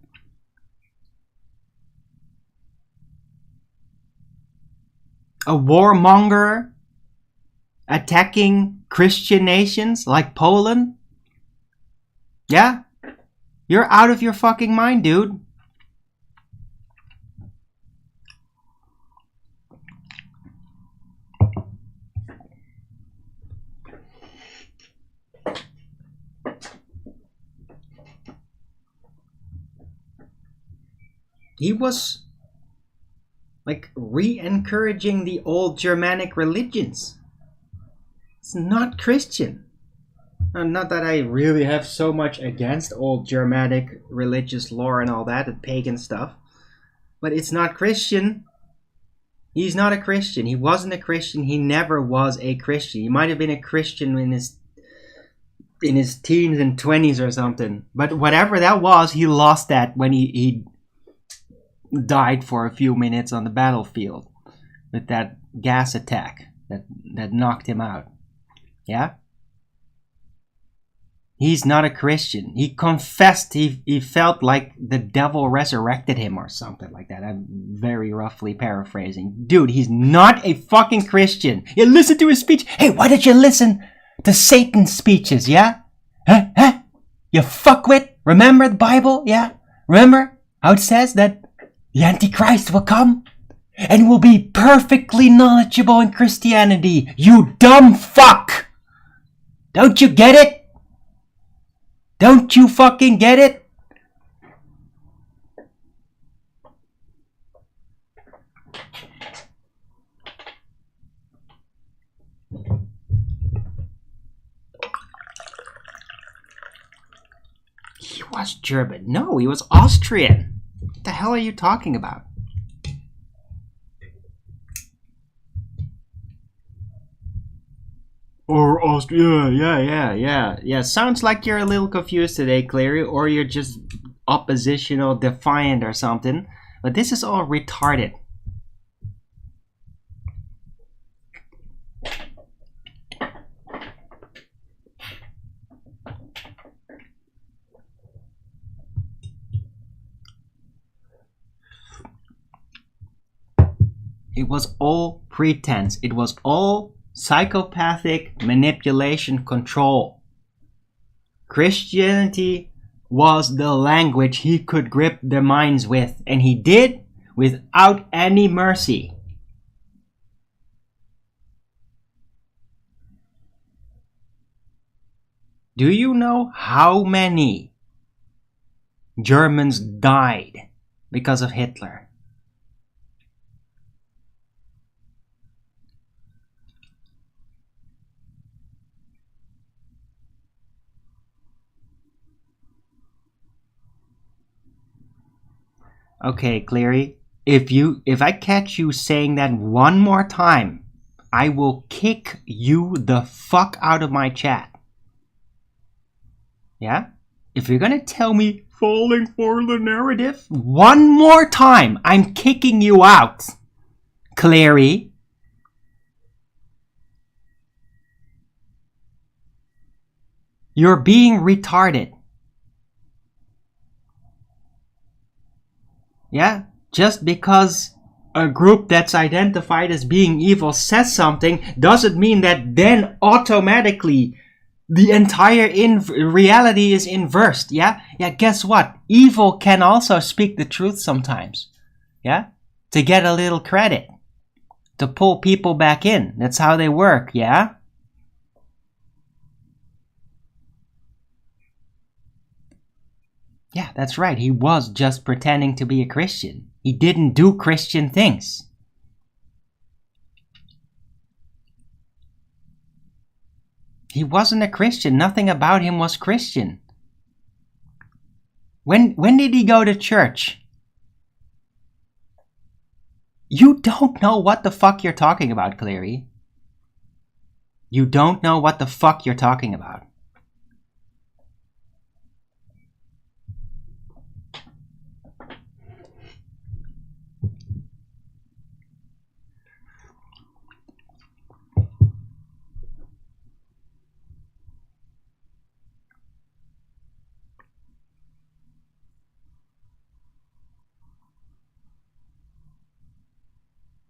A warmonger attacking Christian nations like Poland? Yeah? You're out of your fucking mind, dude. He was like re-encouraging the old Germanic religions. It's not Christian. Not that I really have so much against old Germanic religious lore and all that, and pagan stuff. But it's not Christian. He's not a Christian. He wasn't a Christian. He never was a Christian. He might have been a Christian in his teens and 20s or something. But whatever that was, he lost that when he died for a few minutes on the battlefield with that gas attack that knocked him out. Yeah? He's not a Christian. He confessed he felt like the devil resurrected him or something like that. I'm very roughly paraphrasing. Dude, he's not a fucking Christian. You listen to his speech. Hey, why don't you listen to Satan's speeches, yeah? Huh? You fuckwit. Remember the Bible, yeah? Remember how it says that the Antichrist will come and will be perfectly knowledgeable in Christianity. You dumb fuck! Don't you get it? Don't you fucking get it? He was German. No, he was Austrian. What the hell are you talking about? Or Austria, yeah. Sounds like you're a little confused today, Clary, or you're just oppositional, defiant or something. But this is all retarded. It was all pretense. It was all psychopathic manipulation control. Christianity was the language he could grip their minds with, and he did without any mercy. Do you know how many Germans died because of Hitler? Okay, Cleary, if I catch you saying that one more time, I will kick you the fuck out of my chat. Yeah? If you're gonna tell me falling for the narrative one more time, I'm kicking you out. Cleary. You're being retarded. Yeah? Just because a group that's identified as being evil says something doesn't mean that then automatically the entire reality is inversed. Yeah? Yeah, guess what? Evil can also speak the truth sometimes. Yeah? To get a little credit. To pull people back in. That's how they work, yeah? Yeah, that's right. He was just pretending to be a Christian. He didn't do Christian things. He wasn't a Christian. Nothing about him was Christian. When did he go to church? You don't know what the fuck you're talking about, Cleary. You don't know what the fuck you're talking about.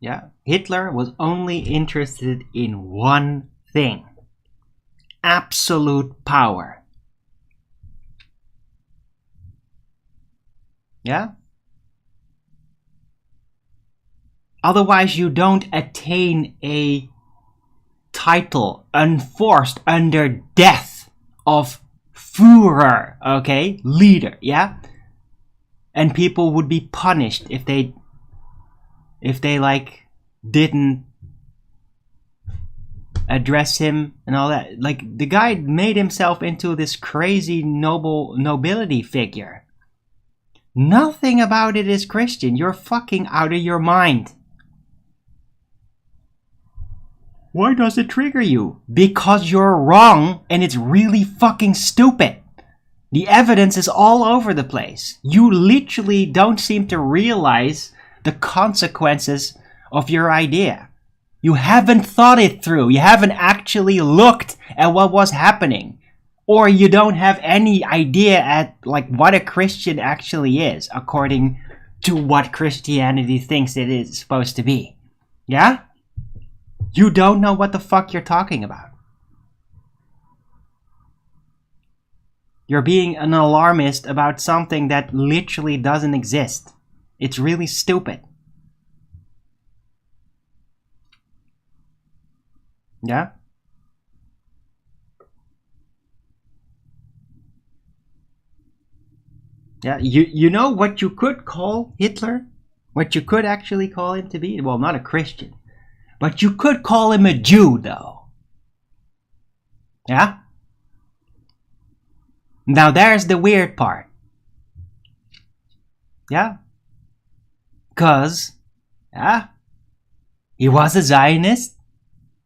Yeah, Hitler was only interested in one thing. Absolute power. Yeah? Otherwise, you don't attain a title enforced under death of Führer, okay? Leader, yeah? And people would be punished if they like didn't address him and all that. Like, the guy made himself into this crazy nobility figure. Nothing about it is Christian. You're fucking out of your mind. Why does it trigger you? Because you're wrong and it's really fucking stupid. The evidence is all over the place. You literally don't seem to realize the consequences of your idea. You haven't thought it through. You haven't actually looked at what was happening. Or you don't have any idea at like what a Christian actually is, according to what Christianity thinks it is supposed to be. Yeah? You don't know what the fuck you're talking about. You're being an alarmist about something that literally doesn't exist. It's really stupid. Yeah? Yeah, you know what you could call Hitler? What you could actually call him to be? Well, not a Christian. But you could call him a Jew, though. Yeah? Now there's the weird part. Yeah? 'Cause, yeah, he was a Zionist.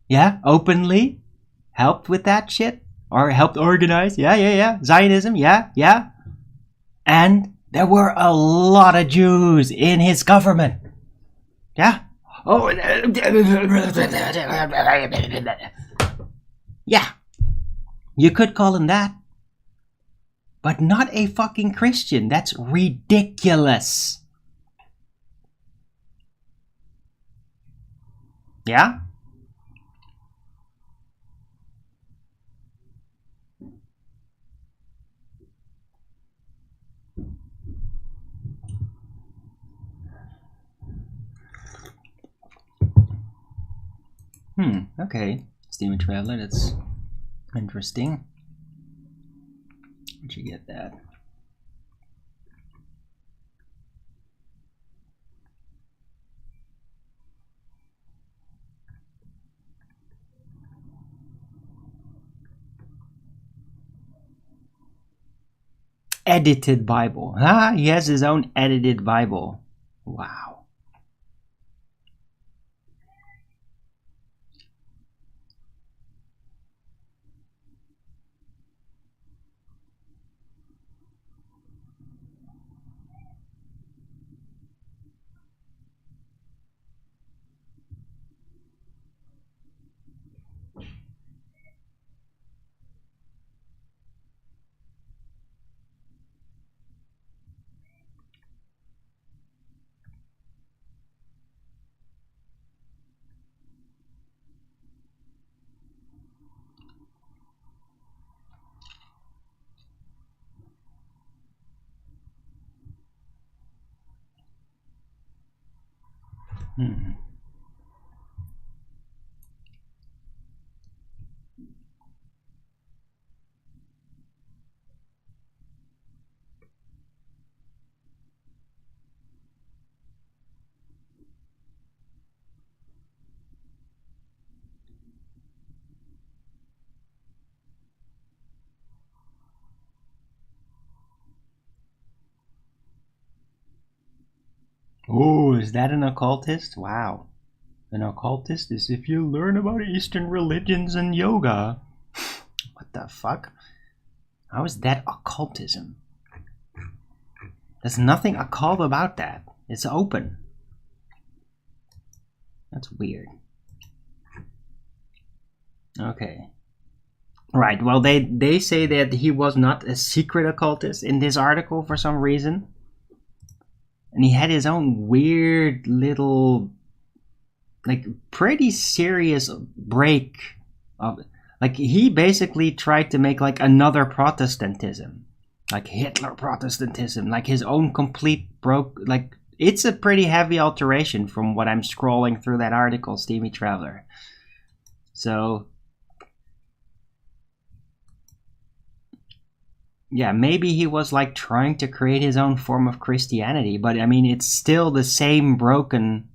Yeah, openly. Helped with that shit. Or helped organize. Yeah. Zionism, yeah. And there were a lot of Jews in his government. Yeah? Oh, yeah. You could call him that. But not a fucking Christian. That's ridiculous. Yeah? Okay. Steamer Traveler, that's interesting. Did you get that? Edited Bible. Ah, he has his own edited Bible. Wow. Hmm. Oh, is that an occultist? Wow. An occultist is if you learn about Eastern religions and yoga. What the fuck? How is that occultism? There's nothing occult about that. It's open. That's weird. Okay. Right, well they say that he was not a secret occultist in this article for some reason. And he had his own weird little, like, pretty serious break of, like, he basically tried to make like another Protestantism, like Hitler Protestantism, like his own complete broke, like, it's a pretty heavy alteration from what I'm scrolling through that article, Steamy Traveler. So yeah, maybe he was like trying to create his own form of Christianity, but I mean, it's still the same broken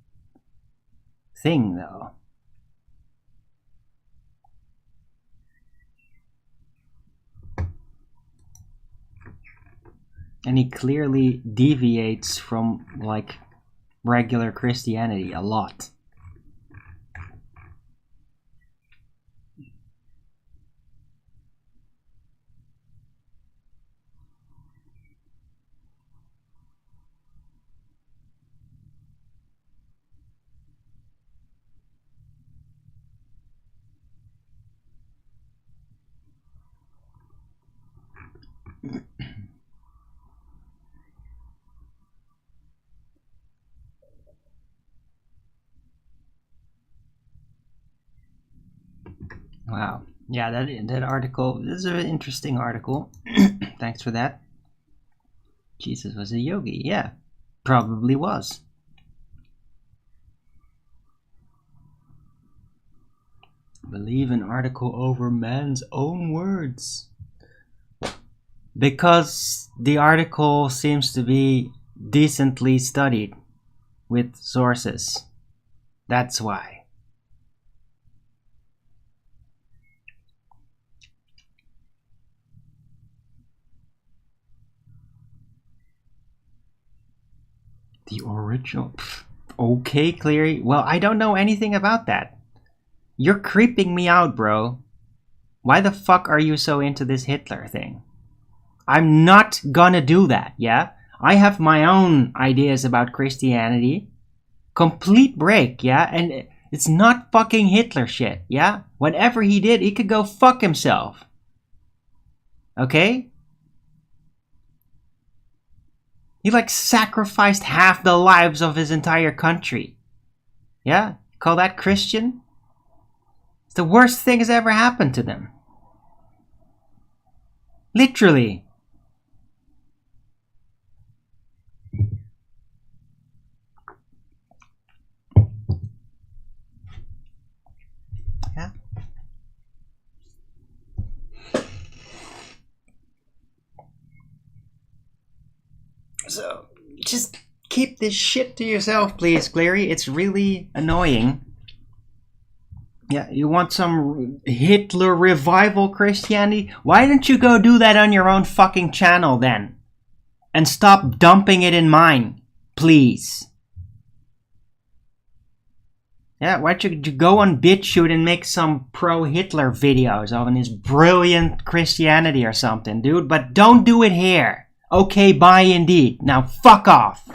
thing, though. And he clearly deviates from like regular Christianity a lot. Wow. Yeah, that article is an interesting article. Thanks for that. Jesus was a yogi. Yeah, probably was. Believe an article over man's own words. Because the article seems to be decently studied with sources. That's why. The original. Okay, Cleary. Well, I don't know anything about that. You're creeping me out, bro. Why the fuck are you so into this Hitler thing? I'm not gonna do that, yeah? I have my own ideas about Christianity. Complete break, yeah? And it's not fucking Hitler shit, yeah? Whatever he did, he could go fuck himself. Okay? He like sacrificed half the lives of his entire country. Yeah? Call that Christian? It's the worst thing that's ever happened to them. Literally. Yeah. So just keep this shit to yourself, please, Cleary. It's really annoying. Yeah, you want some Hitler revival Christianity? Why don't you go do that on your own fucking channel then? And stop dumping it in mine, please. Yeah, why don't you go on BitChute and make some pro-Hitler videos of his brilliant Christianity or something, dude? But don't do it here. Okay, bye indeed. Now fuck off.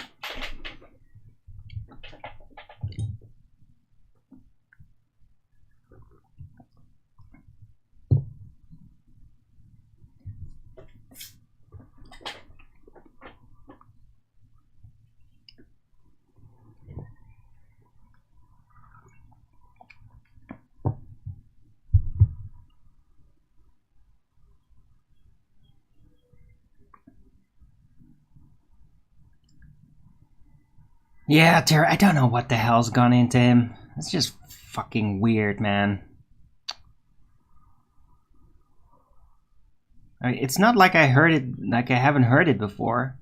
Yeah, Terry, I don't know what the hell's gone into him. It's just fucking weird, man. I mean, it's not like I heard it, like I haven't heard it before.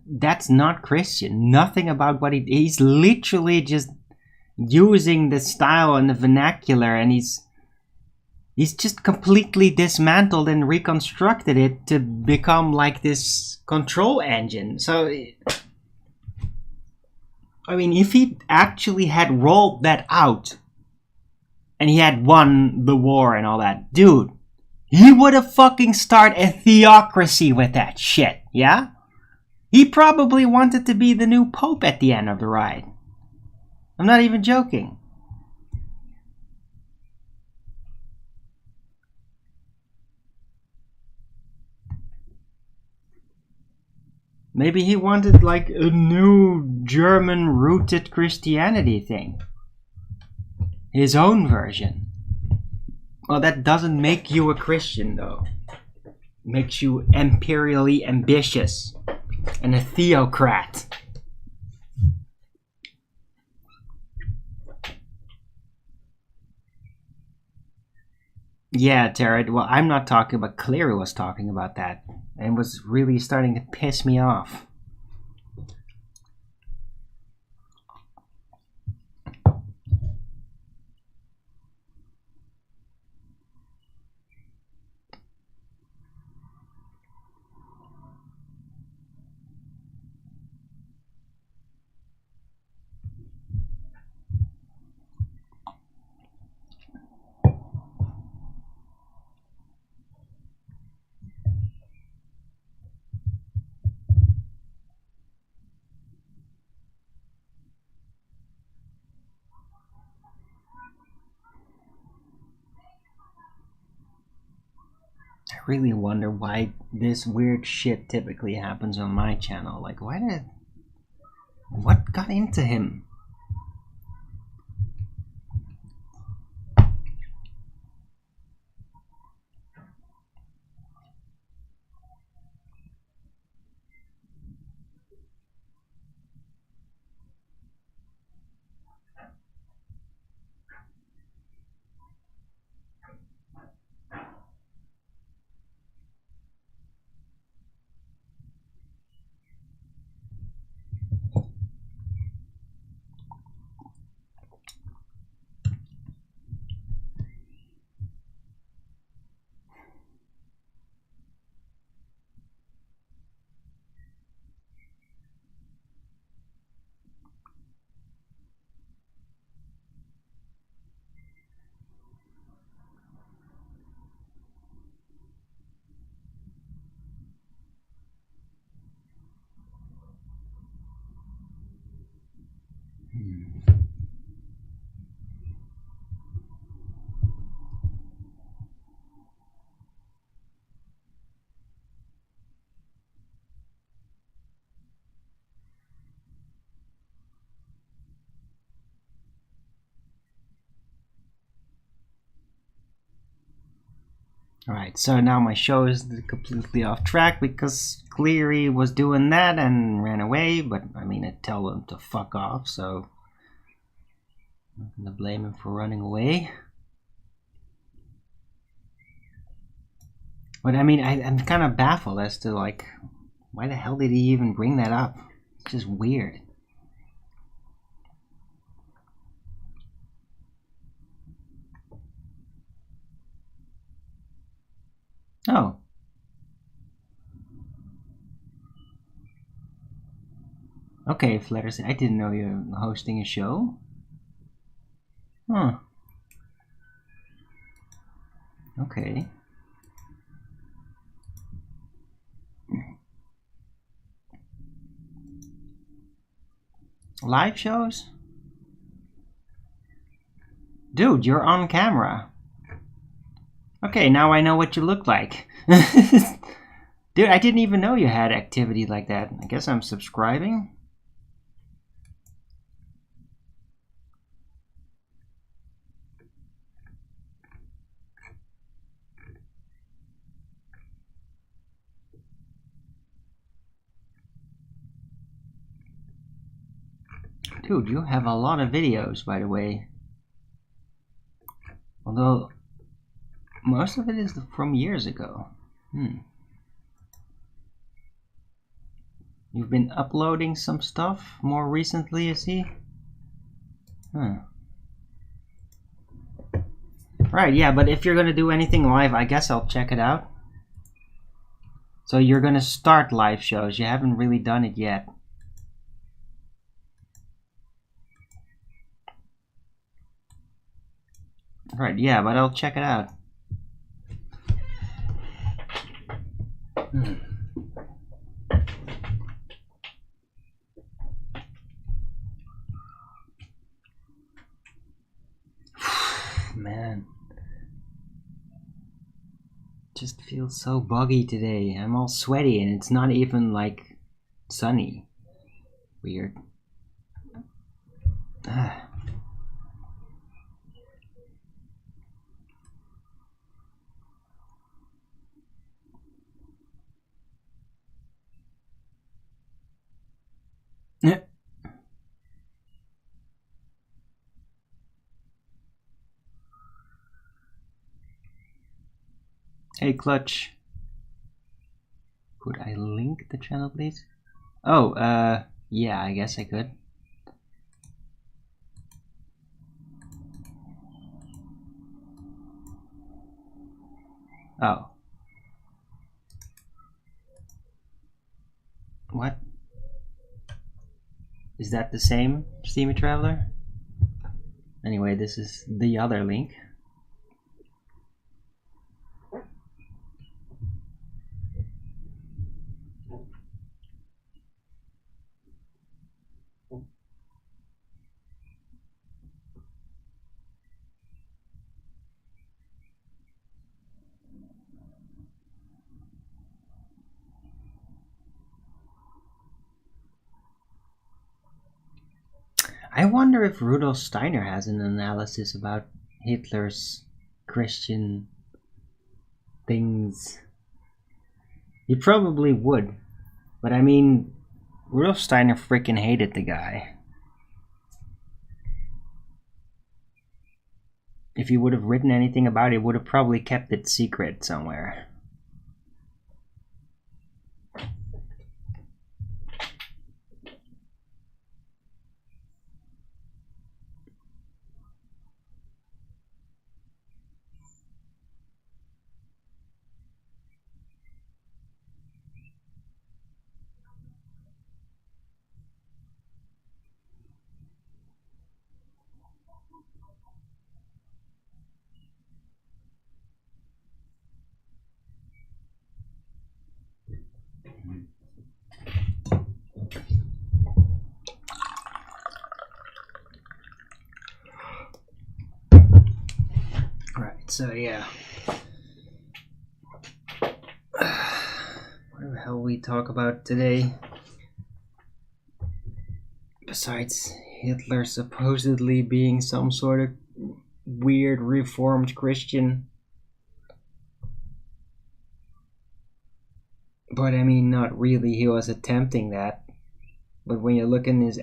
That's not Christian. Nothing about what he's literally just using the style and the vernacular, and he's just completely dismantled and reconstructed it to become like this control engine. So I mean, if he actually had rolled that out and he had won the war and all that, dude, he would have fucking started a theocracy with that shit, yeah? He probably wanted to be the new pope at the end of the ride. I'm not even joking. Maybe he wanted like a new German-rooted Christianity thing. His own version. Well, that doesn't make you a Christian, though. It makes you imperially ambitious and a theocrat. Yeah, Jared. Well, I'm not talking about. Cleary was talking about that, and was really starting to piss me off. I really wonder why this weird shit typically happens on my channel. Like, what got into him? Alright, so now my show is completely off track because Cleary was doing that and ran away, but I mean, I tell him to fuck off, so I'm not gonna blame him for running away. But I mean, I'm kind of baffled as to like Why the hell did he even bring that up? It's just weird. Oh. Okay, Flatters, I didn't know you were hosting a show. Huh. Okay. Live shows? Dude, you're on camera. Okay, now I know what you look like. Dude, I didn't even know you had activity like that. I guess I'm subscribing. Dude, you have a lot of videos, by the way. Although, most of it is from years ago. You've been uploading some stuff more recently, I see? Right, yeah, but if you're gonna do anything live, I guess I'll check it out. So you're gonna start live shows. You haven't really done it yet. Right, yeah, but I'll check it out. Man. Just feels so buggy today. I'm all sweaty and it's not even like sunny. Weird. Hey, Clutch. Could I link the channel, please? Oh, yeah, I guess I could. Oh. What? Is that the same, Steamy Traveler? Anyway, this is the other link. I wonder if Rudolf Steiner has an analysis about Hitler's Christian things. He probably would. But I mean, Rudolf Steiner freaking hated the guy. If he would have written anything about it, would have probably kept it secret somewhere. So yeah, what the hell we talk about today? Besides Hitler supposedly being some sort of weird reformed Christian. But I mean, not really. He was attempting that. But when you look at his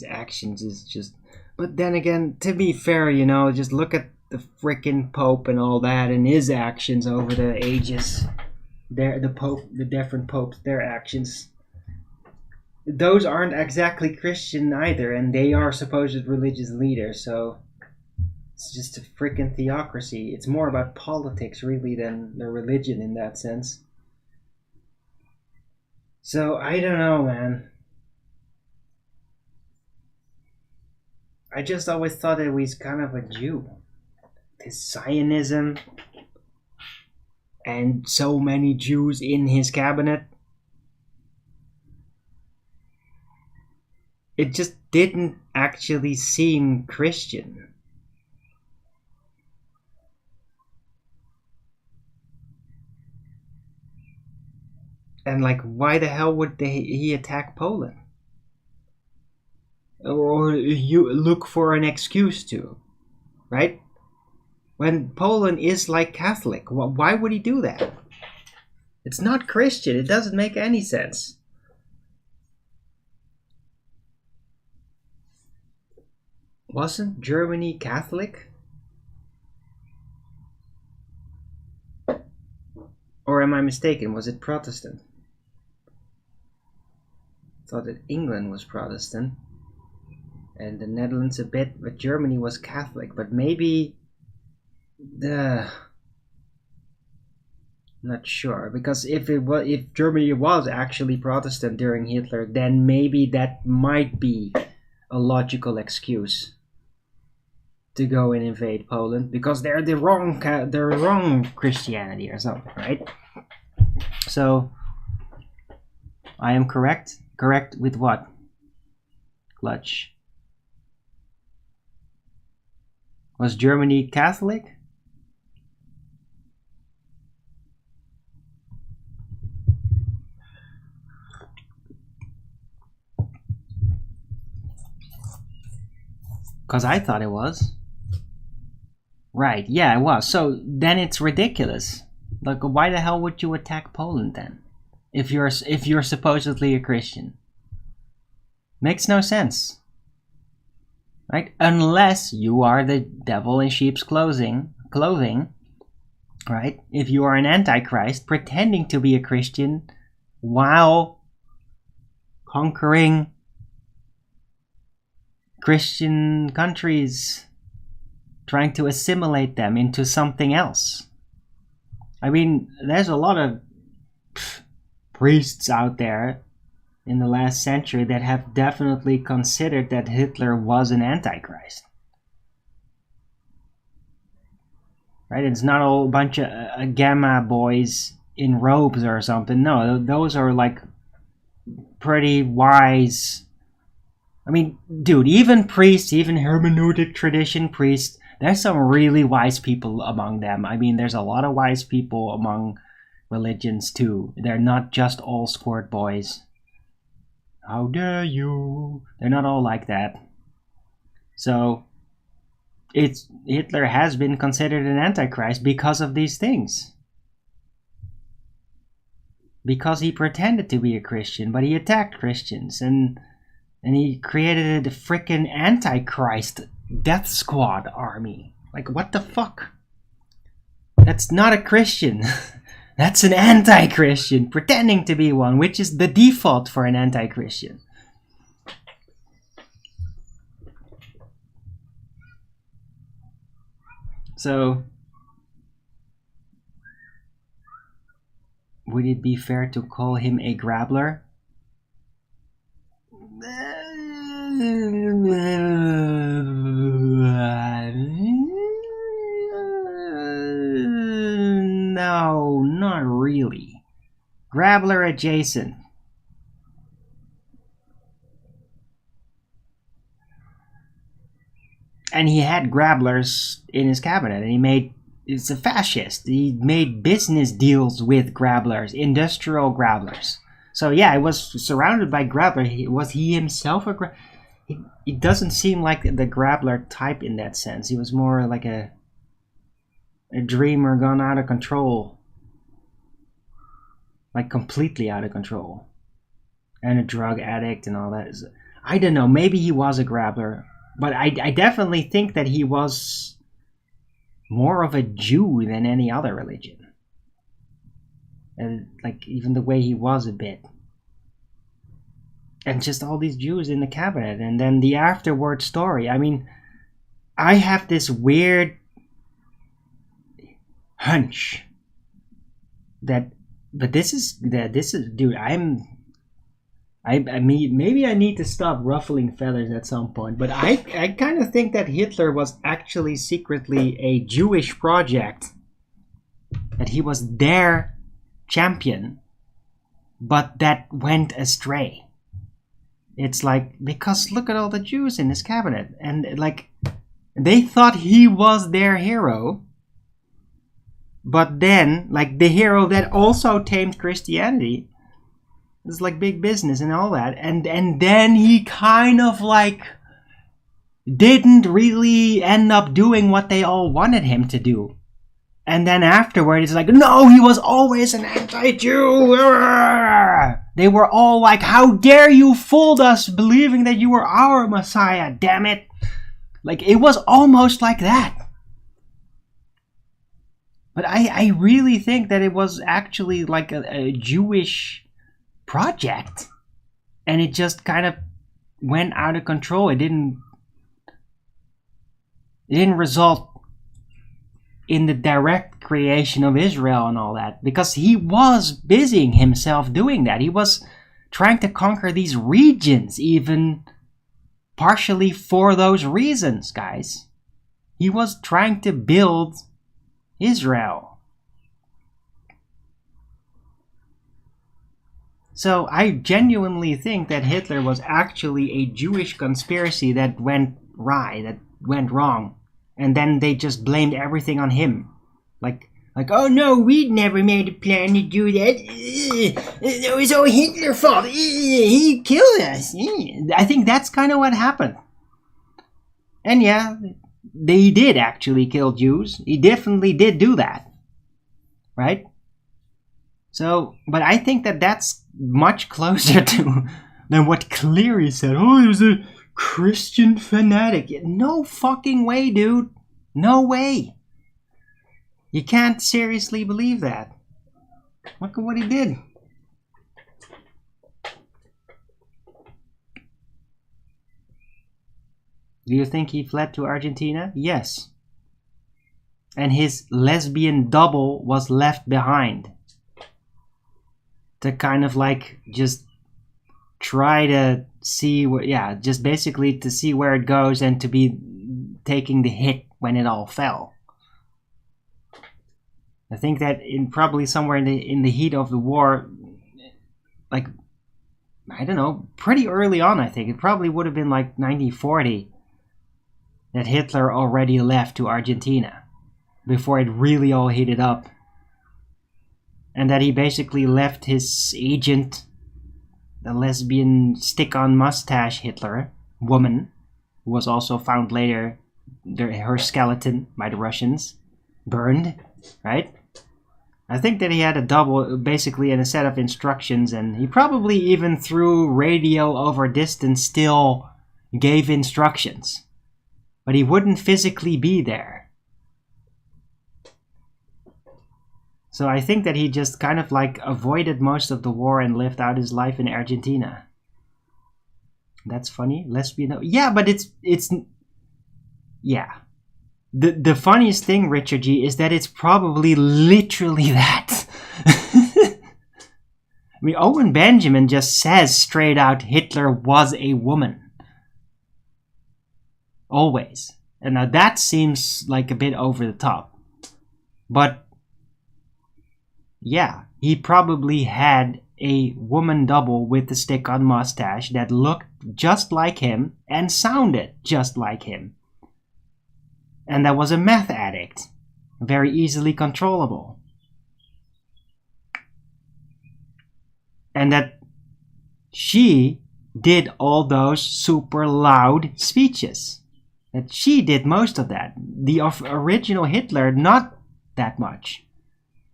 actions, it's just... But then again, to be fair, you know, just look at the frickin' Pope and all that and his actions over the ages. the different popes, their actions, those aren't exactly Christian either, and they are supposed religious leaders. So it's just a freaking theocracy. It's more about politics really than the religion in that sense. So I don't know, man. I just always thought that he's kind of a Jew. His Zionism and so many Jews in his cabinet. It just didn't actually seem Christian. And like, why the hell would he attack Poland? Or you look for an excuse to, right? When Poland is like Catholic, why would he do that? It's not Christian. It doesn't make any sense. Wasn't Germany Catholic? Or am I mistaken? Was it Protestant? I thought that England was Protestant. And the Netherlands a bit, but Germany was Catholic. But maybe not sure, because if Germany was actually Protestant during Hitler, then maybe that might be a logical excuse to go and invade Poland, because they're the wrong Christianity or something, right? So I am correct. Correct with what? Clutch. Was Germany Catholic? Because I thought it was. Right, yeah, it was. So then it's ridiculous. Like, why the hell would you attack Poland then? If you're supposedly a Christian? Makes no sense. Right? Unless you are the devil in sheep's clothing, right? If you are an antichrist pretending to be a Christian while conquering Christian countries, trying to assimilate them into something else. I mean, there's a lot of priests out there in the last century that have definitely considered that Hitler was an antichrist. Right? It's not a whole bunch of gamma boys in robes or something. No, those are like pretty wise. I mean, dude, even priests, even hermeneutic tradition priests, there's some really wise people among them. I mean, there's a lot of wise people among religions too. They're not just all squirt boys. How dare you? They're not all like that. So, Hitler has been considered an antichrist because of these things. Because he pretended to be a Christian, but he attacked Christians, and he created a freaking antichrist death squad army. Like, what the fuck? That's not a Christian. That's an anti-Christian pretending to be one, which is the default for an anti-Christian. So, would it be fair to call him a grabbler? No, not really. Grabbler adjacent. And he had grabblers in his cabinet, and he's a fascist. He made business deals with grabblers, industrial grabblers. So yeah, I was surrounded by grabbler. Was he himself a grabbler? He doesn't seem like the grabbler type in that sense. He was more like a dreamer gone out of control. Like completely out of control. And a drug addict and all that. I don't know, maybe he was a grabbler. But I definitely think that he was more of a Jew than any other religion. And like even the way he was a bit. And just all these Jews in the cabinet. And then the afterward story. I mean, I have this weird hunch that, but this is dude, I mean, maybe I need to stop ruffling feathers at some point, but I kind of think that Hitler was actually secretly a Jewish project, that he was their champion, but that went astray. It's like, because look at all the Jews in his cabinet, and like they thought he was their hero, but then like the hero that also tamed Christianity. It's like big business and all that, and then he kind of like didn't really end up doing what they all wanted him to do. And then afterward, it's like, no, he was always an anti-Jew. They were all like, how dare you fooled us believing that you were our Messiah, damn it. Like, it was almost like that. But I really think that it was actually like a Jewish project, and it just kind of went out of control. It didn't result in the direct creation of Israel and all that, because he was busying himself doing that. He was trying to conquer these regions, even partially for those reasons, guys. He was trying to build Israel. So I genuinely think that Hitler was actually a Jewish conspiracy that went wrong. And then they just blamed everything on him. Like, oh no, we never made a plan to do that. It was all Hitler's fault. He killed us. I think that's kind of what happened. And yeah, they did actually kill Jews. He definitely did do that. Right? So, but I think that that's much closer to than what Cleary said. Oh, he was a Christian fanatic. No fucking way, dude. No way. You can't seriously believe that. Look at what he did. Do you think he fled to Argentina? Yes. And his lesbian double was left behind. To kind of like just try to see what, yeah, just basically to see where it goes and to be taking the hit when it all fell. I think that in probably somewhere in the heat of the war, like, I don't know, pretty early on, I think it probably would have been like 1940 that Hitler already left to Argentina before it really all heated up. And that he basically left his agent, the lesbian stick-on mustache Hitler woman, who was also found later, her skeleton by the Russians, burned, right? I think that he had a double, basically in a set of instructions, and he probably even through radio over distance still gave instructions. But he wouldn't physically be there. So I think that he just kind of like avoided most of the war and lived out his life in Argentina. That's funny. Lesbian. Yeah, but it's yeah. The funniest thing, Richard G, is that it's probably literally that. I mean, Owen Benjamin just says straight out Hitler was a woman. Always. And now that seems like a bit over the top. But yeah, he probably had a woman double with the stick-on mustache that looked just like him and sounded just like him. And that was a meth addict, very easily controllable. And that she did all those super loud speeches. That she did most of that. The original Hitler, not that much.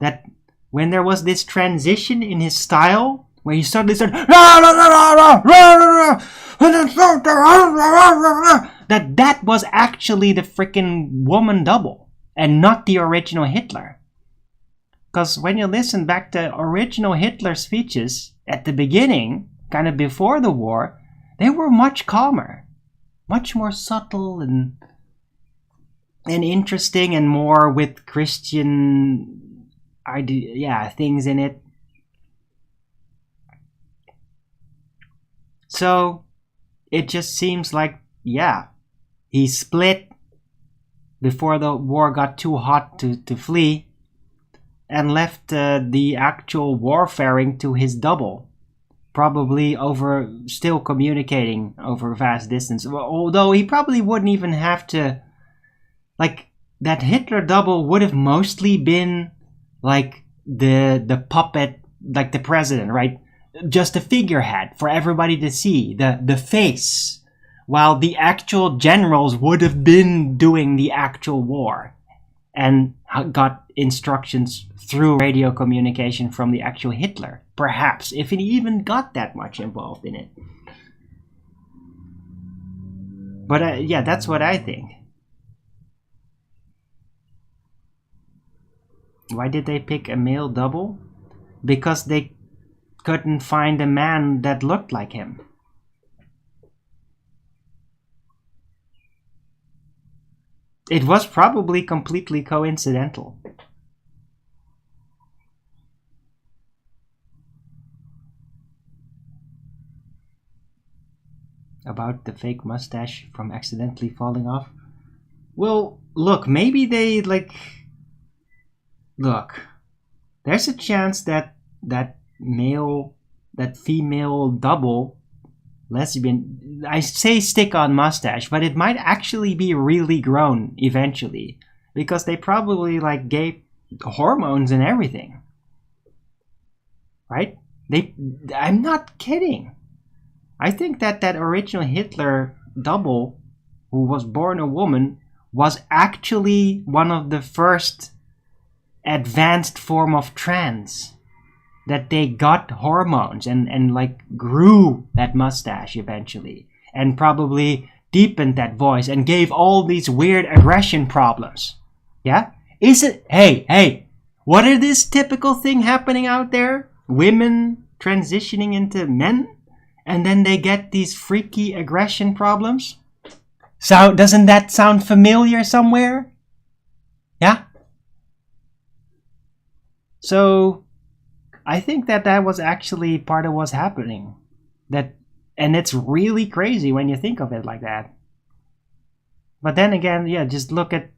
That when there was this transition in his style, where he suddenly started, that was actually the freaking woman double, and not the original Hitler. Because when you listen back to original Hitler speeches at the beginning, kind of before the war, they were much calmer, much more subtle and interesting, and more with Christian things in it. So it just seems like, he split before the war got too hot to flee, and left the actual warfaring to his double, probably still communicating over vast distance. Although he probably wouldn't even have to, like, that Hitler double would have mostly been like the puppet, like the president, right? Just a figurehead for everybody to see, the face, while the actual generals would have been doing the actual war and got instructions through radio communication from the actual Hitler, perhaps, if he even got that much involved in it. But that's what I think. Why did they pick a male double? Because they couldn't find a man that looked like him. It was probably completely coincidental. About the fake mustache from accidentally falling off? Well, look, maybe they Look, there's a chance that female double lesbian, I say stick-on mustache, but it might actually be really grown eventually, because they probably gave hormones and everything, right? I'm not kidding. I think that original Hitler double, who was born a woman, was actually one of the first advanced form of trans, that they got hormones and grew that mustache eventually, and probably deepened that voice and gave all these weird aggression problems. Yeah? Is it, hey, what is this typical thing happening out there? Women transitioning into men, and then they get these freaky aggression problems? So doesn't that sound familiar somewhere? Yeah? So I think that was actually part of what's happening. And it's really crazy when you think of it like that. But then again, just look at,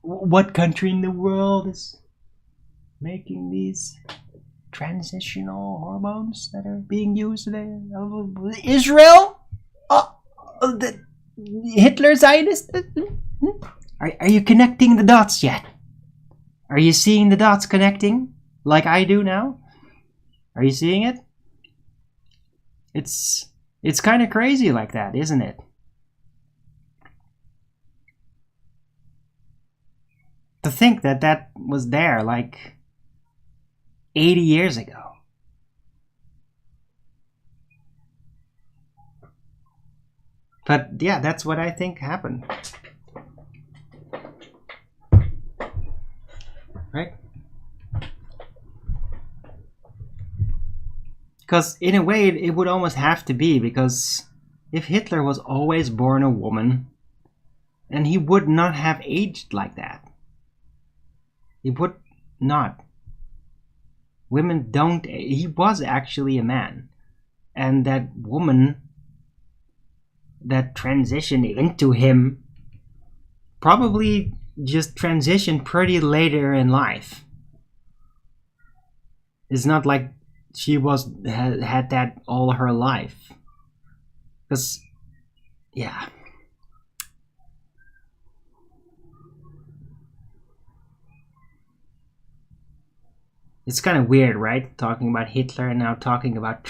what country in the world is making these transitional hormones that are being used today? Israel? The Hitler Zionist? Are you connecting the dots yet? Are you seeing the dots connecting like I do now? Are you seeing it? It's kind of crazy like that, isn't it? To think that was there 80 years ago. But that's what I think happened. Right? Because in a way it would almost have to be, because if Hitler was always born a woman, then he would not have aged like that. He would not. Women don't. He was actually a man. And that woman that transitioned into him probably just transitioned pretty later in life. It's not like she had that all her life. Because, it's kind of weird, right? Talking about Hitler and now talking about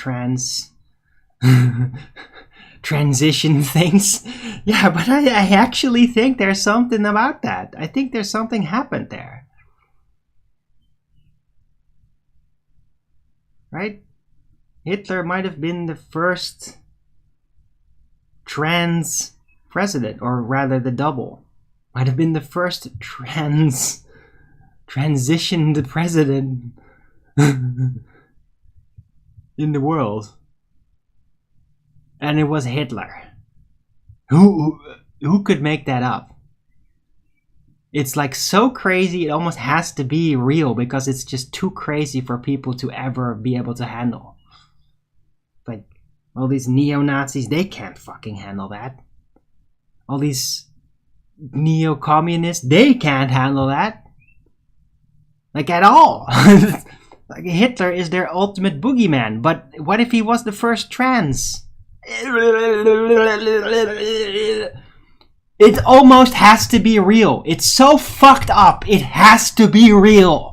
transition things. Yeah, but I actually think there's something about that. I think there's something happened there. Right? Hitler might have been the first trans president, or rather the double. Might have been the first transitioned the president in the world. And it was Hitler. Who could make that up? It's like so crazy, it almost has to be real because it's just too crazy for people to ever be able to handle. Like, all these neo-Nazis, they can't fucking handle that. All these neo-communists, they can't handle that. Like, at all. Like, Hitler is their ultimate boogeyman, but what if he was the first trans? It almost has to be real. It's so fucked up. It has to be real.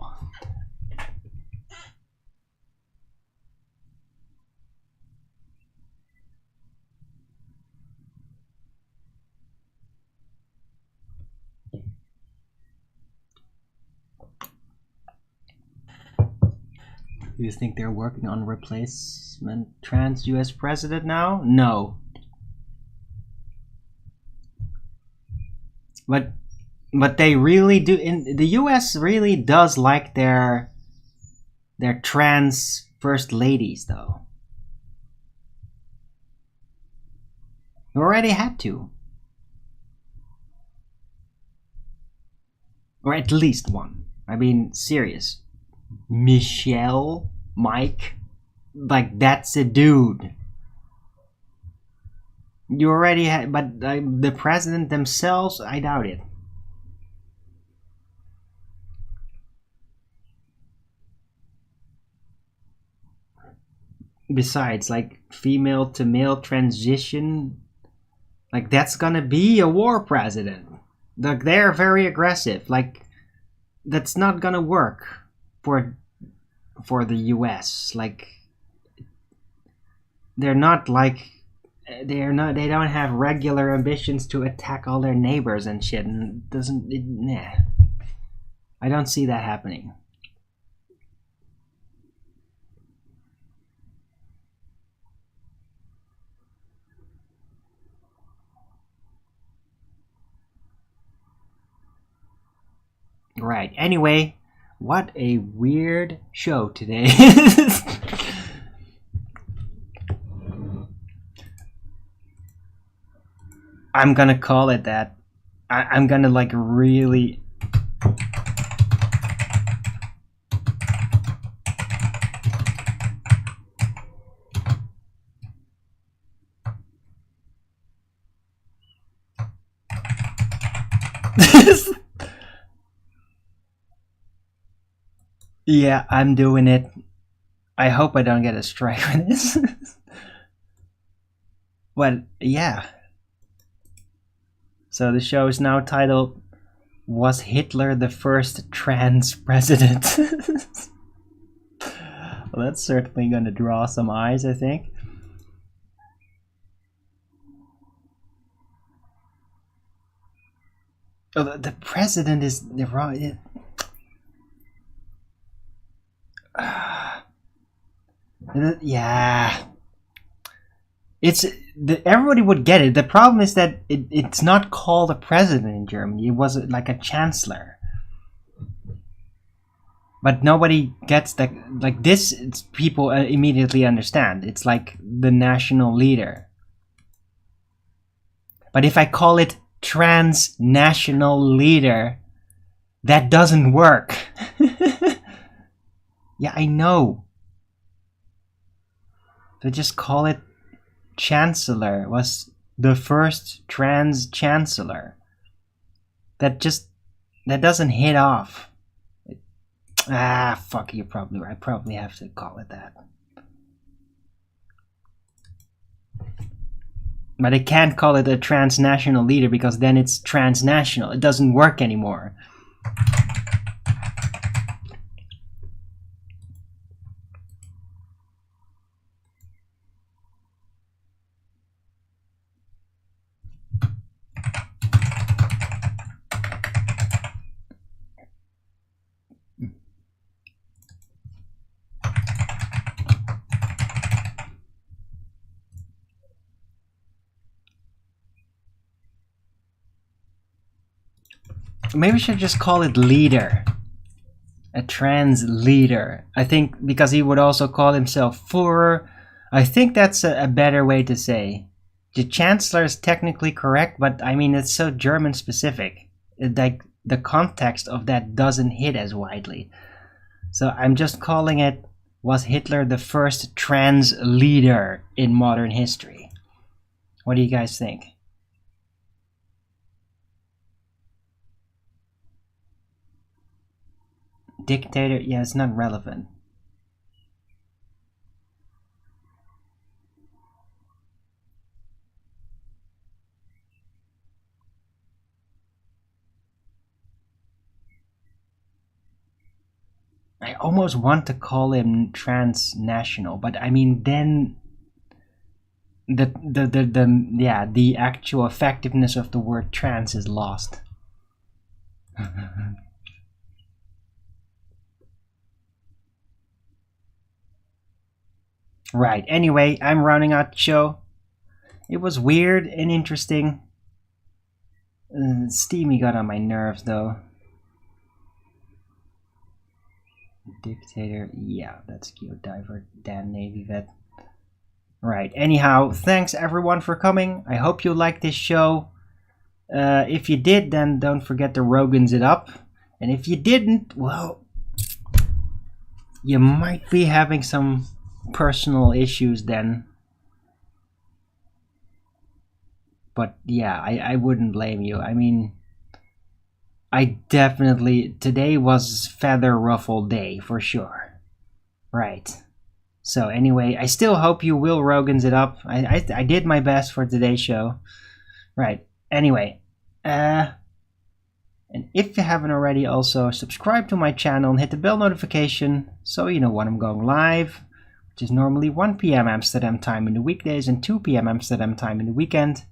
Do you think they're working on replacement trans US president now? No. But they really do. In the US really does like their trans first ladies though. You already had to. Or at least one. I mean, serious. Michelle, Mike, like that's a dude. You already had, but the president themselves, I doubt it. Besides, like female to male transition, like that's gonna be a war president. Like they're very aggressive. Like that's not gonna work for the US. Like they're not like. They don't have regular ambitions to attack all their neighbors and shit, and nah. I don't see that happening. Right. Anyway, what a weird show today. I'm gonna call it that. I'm gonna like really. Yeah, I'm doing it. I hope I don't get a strike for this. But yeah. So the show is now titled, Was Hitler the First Trans President? Well, that's certainly going to draw some eyes, I think. Oh, the president is the wrong... yeah. Everybody would get it. The problem is that it's not called a president in Germany. It was like a chancellor. But nobody gets that. Like this, people immediately understand. It's like the national leader. But if I call it transnational leader, that doesn't work. Yeah, I know. So just call it Chancellor. Was the first trans chancellor. That doesn't hit off. Fuck, I probably have to call it that. But I can't call it a transnational leader because then it's transnational. It doesn't work anymore. Maybe we should just call it leader. A trans leader. I think because he would also call himself Führer. I think that's a better way to say. The Chancellor is technically correct, but I mean, it's so German specific. Like, the context of that doesn't hit as widely. So I'm just calling it, was Hitler the first trans leader in modern history? What do you guys think? Dictator? Yeah, it's not relevant. I almost want to call him transnational, but I mean, then the actual effectiveness of the word trans is lost. Right. Anyway, I'm rounding out the show. It was weird and interesting. Steamy got on my nerves, though. Dictator. Yeah, that's Geodiver. Dan Navy vet. Right. Anyhow, thanks everyone for coming. I hope you liked this show. If you did, then don't forget to Rogan's it up. And if you didn't, well, you might be having some personal issues then. But yeah, I wouldn't blame you. I mean, I definitely, today was feather ruffle day for sure. Right. So anyway, I still hope you will Rogan's it up. I did my best for today's show. Right. Anyway, and if you haven't already, also subscribe to my channel and hit the bell notification so you know when I'm going live, which is normally 1 p.m. Amsterdam time in the weekdays and 2 p.m. Amsterdam time in the weekend.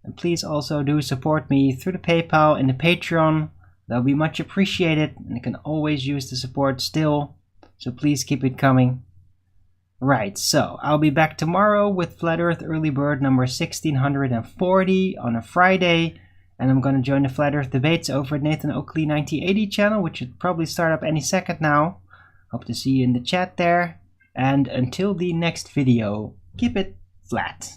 And please also do support me through the PayPal and the Patreon. That'll be much appreciated, and I can always use the support still, so please keep it coming. Right, so I'll be back tomorrow with Flat Earth Early Bird number 1640 on a Friday. And I'm going to join the Flat Earth debates over at Nathan Oakley 1980 channel, which should probably start up any second now. Hope to see you in the chat there. And until the next video, keep it flat.